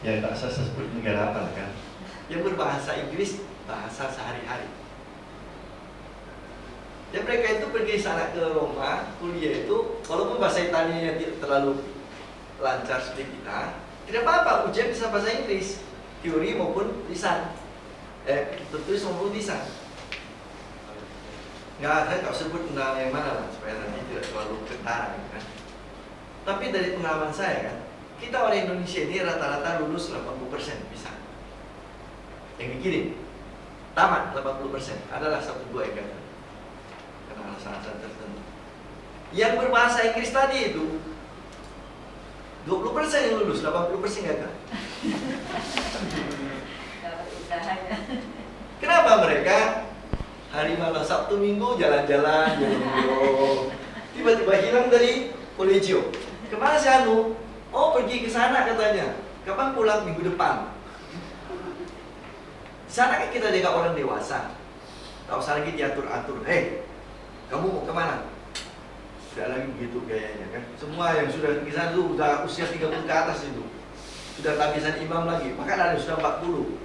ya tak usah sebut negara apa kan, yang berbahasa Inggris, bahasa sehari-hari. Dan mereka itu pergi sana ke Roma, kuliah itu, walaupun bahasa Italia tidak terlalu lancar seperti kita, tidak apa-apa, ujian bisa bahasa Inggris, teori maupun lisan, tertulis maupun lisan. Saya nggak sebut undang yang mana lah, supaya nanti tidak terlalu kentara kan. Tapi dari pengalaman saya kan, kita orang Indonesia ini rata-rata lulus 80% bisa. Yang dikirim, tamat 80%, adalah 1-2 yang gagal. Karena alasan-alasan tertentu. Yang berbahasa Inggris tadi itu 20% yang lulus, 80% gagal. Kenapa mereka hari malam Sabtu Minggu jalan-jalan, tiba-tiba hilang dari kolegio. Kemana si Anu? Oh pergi ke sana katanya. Kapan pulang? Minggu depan. Sana kan kita dengan orang dewasa. Tak usah lagi diatur-atur. Hei, kamu mau kemana? Tidak lagi begitu gayanya kan. Semua yang sudah di sana dulu sudah usia 30 ke atas itu. Sudah tabisan imam lagi. Bahkan ada yang sudah 40.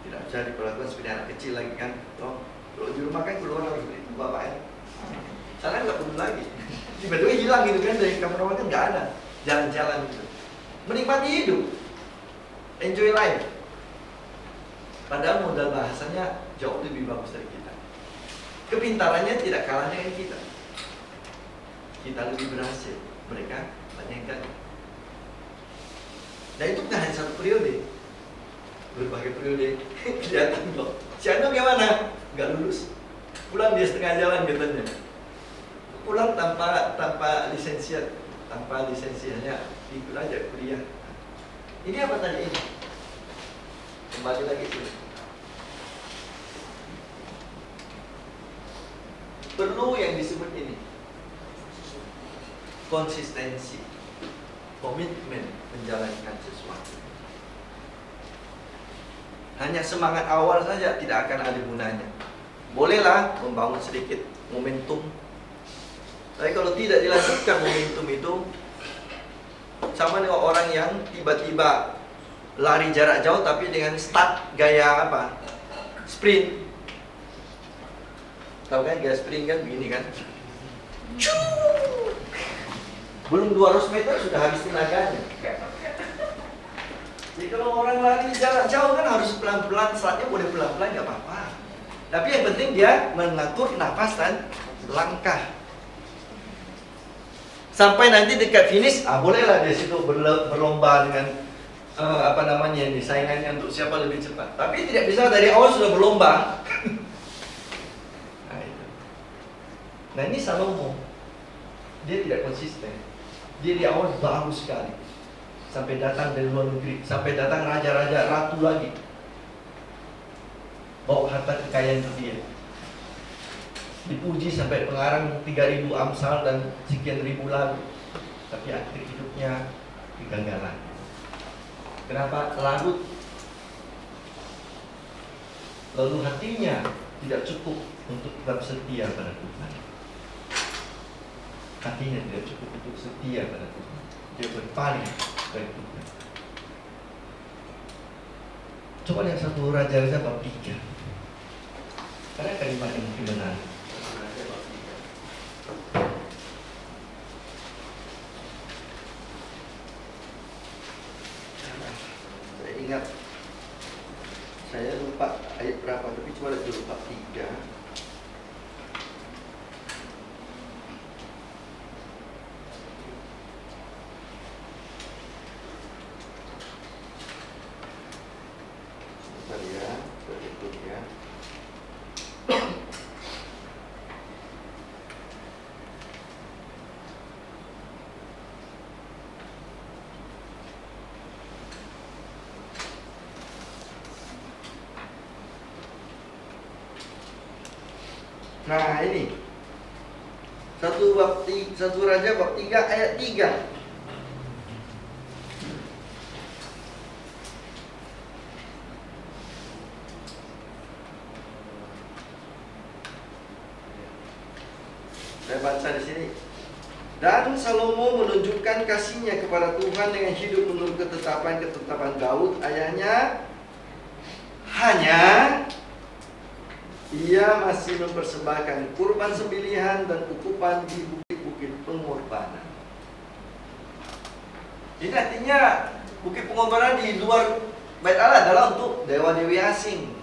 Tidak bisa diperlakukan seperti anak kecil lagi kan. Kalau di rumah kan keluar lagi seperti bapak ya. Sana nggak perlu lagi. Tiba-tiba hilang gitu kan, dari kamar rumah kan nggak ada. Jalan-jalan gitu. Menikmati hidup, enjoy life. Padahal modal bahasanya jauh lebih bagus dari kita. Kepintarannya tidak kalah dengan kita. Kita lebih berhasil, mereka banyak yang gagal. Nah itu bukan hanya satu periode, berbagai periode kelihatan kok. Si Anu gimana? Nggak lulus. Pulang dia setengah jalan katanya. Pulang tanpa lisensiat, tanpa lisensianya, ikut aja kuliah. Ini apa tadi ini? Kembali lagi sini. Perlu yang disebut ini konsistensi, komitmen menjalankan sesuatu. Hanya semangat awal saja tidak akan ada gunanya. Bolehlah membangun sedikit momentum, tapi kalau tidak dilanjutkan momentum itu, sama dengan orang yang tiba-tiba lari jarak jauh tapi dengan start gaya apa? Sprint. Tahu kan gaya sprint kan begini kan? Belum 200 meter sudah habis tenaganya. Jadi kalau orang lari jarak jauh kan harus pelan-pelan, startnya boleh pelan-pelan nggak apa-apa. Tapi yang penting dia mengatur nafas dan langkah. Sampai nanti dekat finish, bolehlah di situ berlomba dengan saingannya untuk siapa lebih cepat. Tapi tidak bisa dari awal sudah berlomba. Nah ini Salomo, dia tidak konsisten. Dia di awal bagus sekali, sampai datang dari luar negeri, sampai datang raja-raja, ratu lagi, bawa harta kekayaan itu dia. Dipuji sampai pengarang 3000 Amsal dan sekian ribu lagu. Tapi akhir hidupnya kegagalan. Kenapa? Larut. Lalu hatinya tidak cukup untuk tetap setia pada Tuhan. Hatinya tidak cukup untuk setia pada Tuhan. Dia berpaling dari Tuhan. Coba lihat 1 Raja-Raja bab 3. Karena kalimat yang mungkin benar. Saya ingat, saya lupa ayat berapa, tapi coba lihat dulu bab 3. Sebentar ya, berikutnya. Nah ini 1 Raja bab 3 ayat 3. Saya baca di sini. Dan Salomo menunjukkan kasihnya kepada Tuhan dengan hidup menurut ketetapan Daud ayahnya. Hanya ia masih mempersembahkan kurban sembelihan dan ukupan di bukit-bukit pengorbanan. Ini artinya bukit pengorbanan di luar Bait Allah adalah untuk dewa-dewi asing.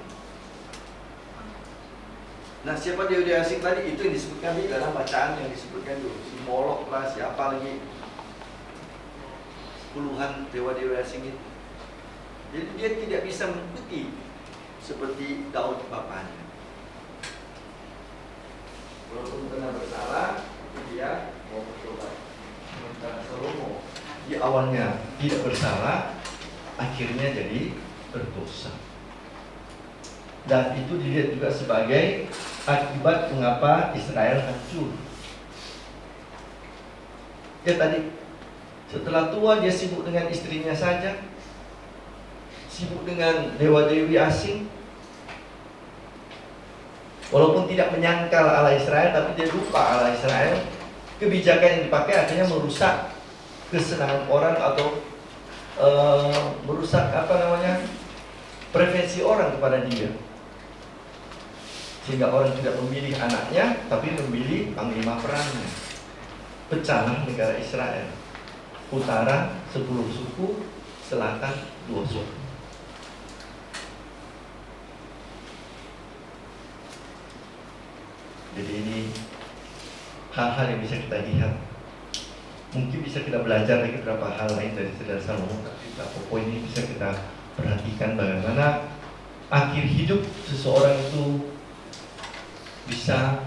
Nah, siapa dewa-dewi asing tadi? Itu yang disebutkan di dalam bacaan yang disebutkan dulu. Si Molok lah, siapa lagi? Puluhan dewa-dewi asing itu. Jadi dia tidak bisa mengikuti seperti Daud bapaknya. Walaupun pernah bersalah, dia mau bertobat. Sementara Salomo di awalnya tidak bersalah, akhirnya jadi berdosa. Dan itu dilihat juga sebagai akibat mengapa Israel hancur. Ya tadi, setelah tua dia sibuk dengan istrinya saja, sibuk dengan dewa-dewi asing. Walaupun tidak menyangkal Allah Israel, tapi dia lupa Allah Israel. Kebijakan yang dipakai akhirnya merusak kesenangan orang atau merusak preferensi orang kepada dia. Sehingga orang tidak memilih anaknya, tapi memilih panglima perangnya. Pecahlah negara Israel. Utara 10 suku, selatan 2 suku. Jadi ini hal-hal yang bisa kita lihat. Mungkin bisa kita belajar lagi beberapa hal lain dari Saudara Salomo, tapi beberapa poin ini bisa kita perhatikan bagaimana akhir hidup seseorang itu bisa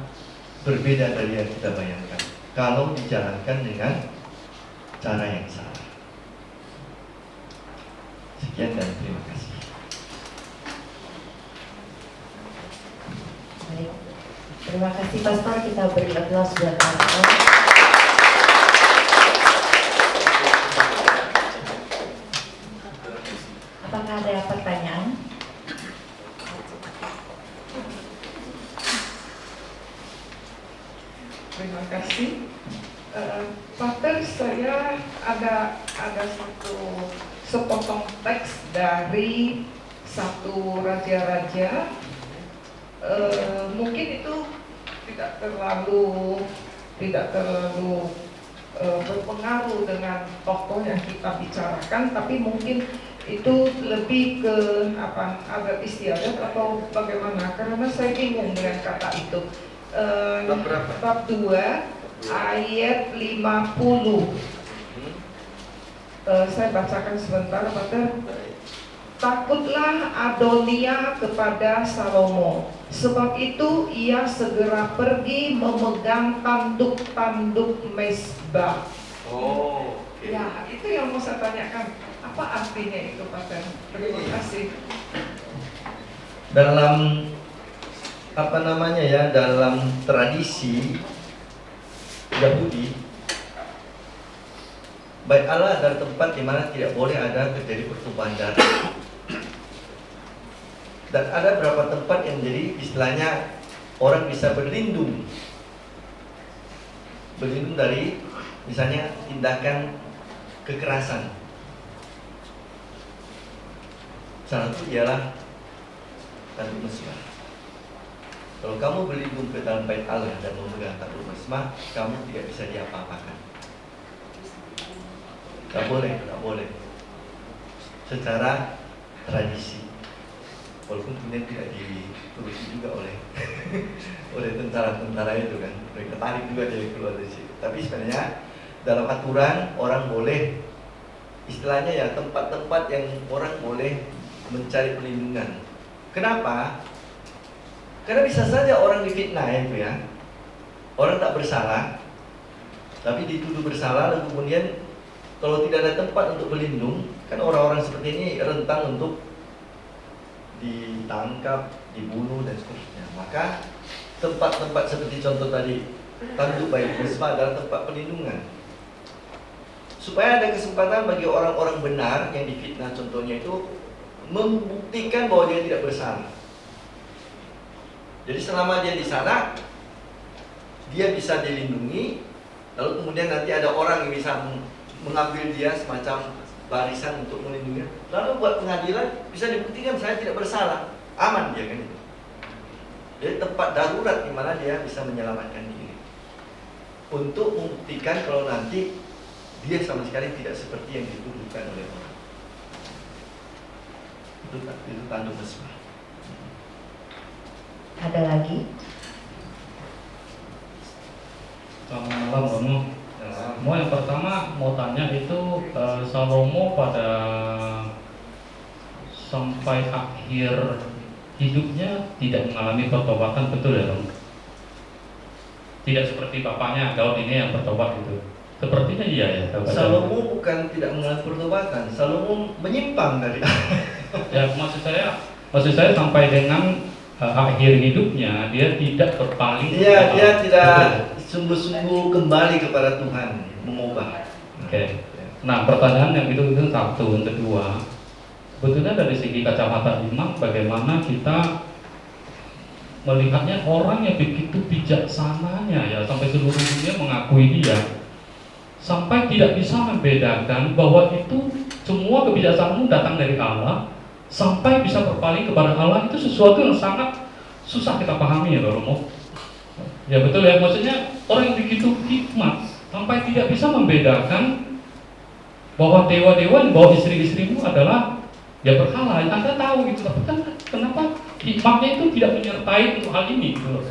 berbeda dari yang kita bayangkan kalau dijalankan dengan cara yang salah. Sekian dan terima kasih. Baik. Terima kasih Pastor, kita beri aplaus buat Pastor. Apakah ada pertanyaan? Terima kasih. Pater, saya ada sepotong teks dari 1 Raja-Raja. Mungkin itu tidak terlalu berpengaruh dengan tokoh yang kita bicarakan, tapi mungkin itu lebih ke adat istiadat atau bagaimana? Karena saya bingung dengan kata itu. Bab 2 ayat 50. Saya bacakan sebentar, Pater. Takutlah Adonia kepada Salomo, sebab itu ia segera pergi memegang tanduk-tanduk mezbah. Oh, okay. Ya, itu yang mau saya tanyakan. Apa artinya itu, Pater? Terima kasih. Dalam dalam tradisi Yahudi, Bait Allah adalah tempat di mana tidak boleh ada terjadi pertumpahan darah. Dan ada beberapa tempat yang jadi istilahnya orang bisa berlindung dari misalnya tindakan kekerasan. Salah satu ialah tanduk mezbah. Kalau kamu berlindung ke dalam Bait Allah dan memegang tanduk mezbah, kamu tidak bisa diapa-apakan. Tak boleh. Secara tradisi. Walaupun kemudian tidak dituruti juga oleh tentara-tentara itu kan, mereka tarik juga dari keluar dari situ. Tapi sebenarnya dalam aturan orang boleh, istilahnya ya tempat-tempat yang orang boleh mencari perlindungan. Kenapa? Karena bisa saja orang difitnah itu ya, orang tak bersalah, tapi dituduh bersalah, lalu kemudian kalau tidak ada tempat untuk berlindung, kan orang-orang seperti ini rentan untuk ditangkap, dibunuh dan seterusnya. Maka tempat-tempat seperti contoh tadi, tanduk bayi mesbah adalah tempat perlindungan. Supaya ada kesempatan bagi orang-orang benar yang difitnah contohnya itu membuktikan bahwa dia tidak bersalah. Jadi selama dia di sana, dia bisa dilindungi. Lalu kemudian nanti ada orang yang bisa mengambil dia semacam barisan untuk melindungi. Lalu buat pengadilan bisa dibuktikan saya tidak bersalah, aman dia kan itu. Jadi tempat darurat di mana dia bisa menyelamatkan diri untuk membuktikan kalau nanti dia sama sekali tidak seperti yang dituduhkan oleh orang. Itu tanduk mesbah. Ada lagi? Selamat malam Romo. Mau yang pertama mau tanya itu Salomo pada sampai akhir hidupnya tidak mengalami pertobatan, betul ya Romo? Tidak seperti bapaknya Daud ini yang bertobat itu. Sepertinya iya ya. Salomo bukan tidak mengalami pertobatan, Salomo menyimpang dari Ya maksud saya sampai dengan akhir hidupnya dia tidak berpaling. Iya, dia tidak sungguh-sungguh kembali kepada Tuhan, mengubah. Oke. Nah, pertanyaan yang itu satu, yang kedua, sebetulnya dari segi kacamata iman, bagaimana kita melihatnya orang yang begitu bijaksananya ya sampai seluruh dunia mengakui dia, sampai tidak bisa membedakan bahwa itu semua kebijaksanaanmu datang dari Allah, sampai bisa berpaling kepada Allah, itu sesuatu yang sangat susah kita pahami ya Romo. Ya betul ya, maksudnya orang yang begitu hikmat sampai tidak bisa membedakan bahwa dewa-dewa yang bawa istri-istrimu adalah ya berhala. Anda tahu gitu, tapi kan kenapa hikmatnya itu tidak menyertai untuk hal ini gitu loh.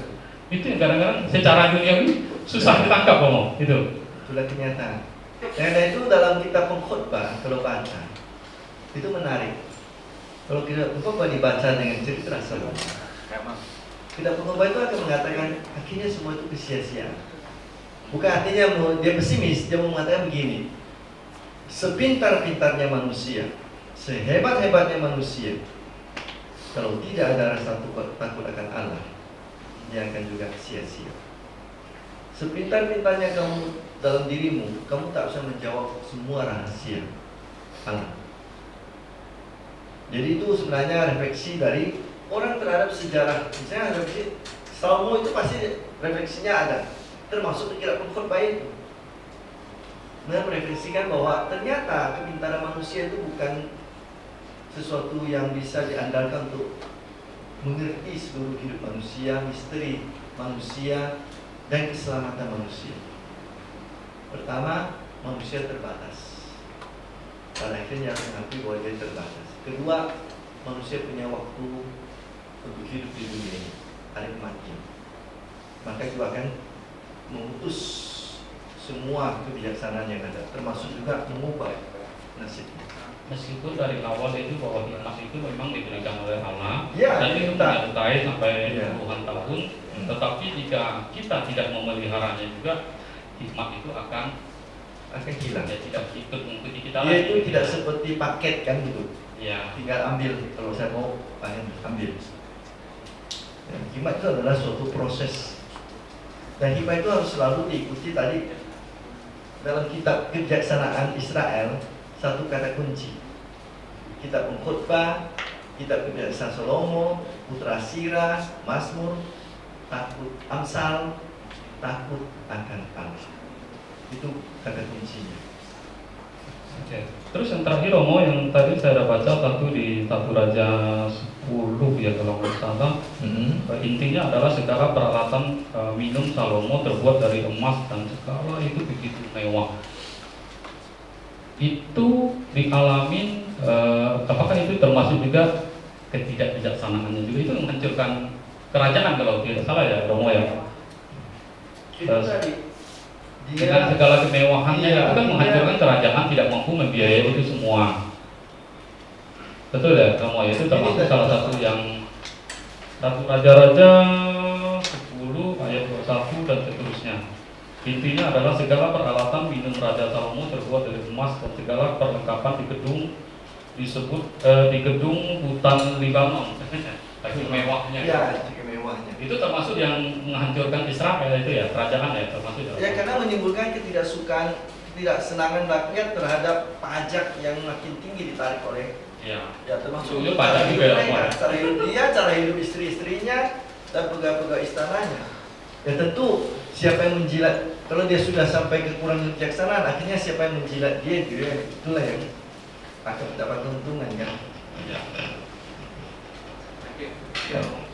Itu yang kadang-kadang secara duniawi susah ditangkap Romo. Itulah kenyataan. Karena itu dalam kitab pengkhotbah kalau baca itu menarik. Kalau kitab pengkhotbah dibaca dengan cerita Salomo, kitab pengkhotbah itu akan mengatakan akhirnya semua itu sia-sia. Bukan artinya dia pesimis, dia mau mengatakan begini: sepintar-pintarnya manusia, sehebat-hebatnya manusia, kalau tidak ada rasa takut akan Allah, dia akan juga sia-sia. Sepintar-pintarnya kamu dalam dirimu, kamu tak bisa menjawab semua rahasia Allah. Jadi itu sebenarnya refleksi dari orang terhadap sejarah. Misalnya refleksi Salomo itu pasti refleksinya ada, termasuk di kitab pengkhotbah itu. Nah, merefleksikan bahwa ternyata kepintaran manusia itu bukan sesuatu yang bisa diandalkan untuk mengerti seluruh hidup manusia, misteri manusia, dan keselamatan manusia. Pertama, manusia terbatas. Pada akhirnya harus mengakui bahwa dia terbatas. Kedua, manusia punya waktu untuk hidup di dunia ini, ada kematian. Maka itu akan mengutus semua kebijaksanaan yang ada, termasuk juga mengubah nasibnya. Meskipun dari awal itu bahwa hikmat itu memang diberikan oleh Allah Ya, dan itu menyertai sampai ya, puluhan tahun, tetapi jika kita tidak memeliharanya juga, hikmat itu akan hilang. Ya, tidak ikut mengikuti kita Dia lagi. itu tidak seperti paket kan gitu. Ya. Tinggal ambil, kalau saya mau ambil. Dan hikmat itu adalah suatu proses. Dan hikmat itu harus selalu diikuti tadi dalam kitab kebijaksanaan Israel, satu kata kunci. Kitab pengkhotbah, kitab kebijaksanaan Salomo, putra Sirah, Mazmur, takut Amsal, takut akan Allah. Itu kata kuncinya. Oke. Terus yang terakhir Romo, yang tadi saya baca satu di 1 Raja 10 ya kalau nggak salah. Intinya adalah segala peralatan minum Salomo terbuat dari emas dan segala itu begitu mewah. Itu dialamin, apakah itu termasuk juga ketidakbijaksanaannya juga, itu menghancurkan kerajaan kalau tidak salah ya Romo ya. Itu tadi Dengan segala kemewahannya itu kan menghancurkan kerajaan, tidak mampu membiayai itu semua. Betul ya Romo, itu termasuk salah satu yang 1 Raja-Raja 10 ayat 21 dan seterusnya. Intinya adalah segala peralatan minum Raja Salomo terbuat dari emas dan segala perlengkapan di gedung disebut di gedung hutan Libanon. Itu mewahnya. Ya, itu mewahnya. Itu termasuk yang menghancurkan Israel itu ya, kerajaan ya, termasuk dalam. Ya karena menimbulkan ketidaksukaan, ketidaksenangan rakyat terhadap pajak yang makin tinggi ditarik oleh Ya termasuk itu pajak juga ya, mereka, Pak. cara hidup dia, cara hidup istri-istrinya dan pegawai-pegawai istananya. Ya tentu siapa yang menjilat, kalau dia sudah sampai kekurangan kebijaksanaan, akhirnya siapa yang menjilat dia itulah yang akan mendapat keuntungan kan. Ya. Oke. Ya.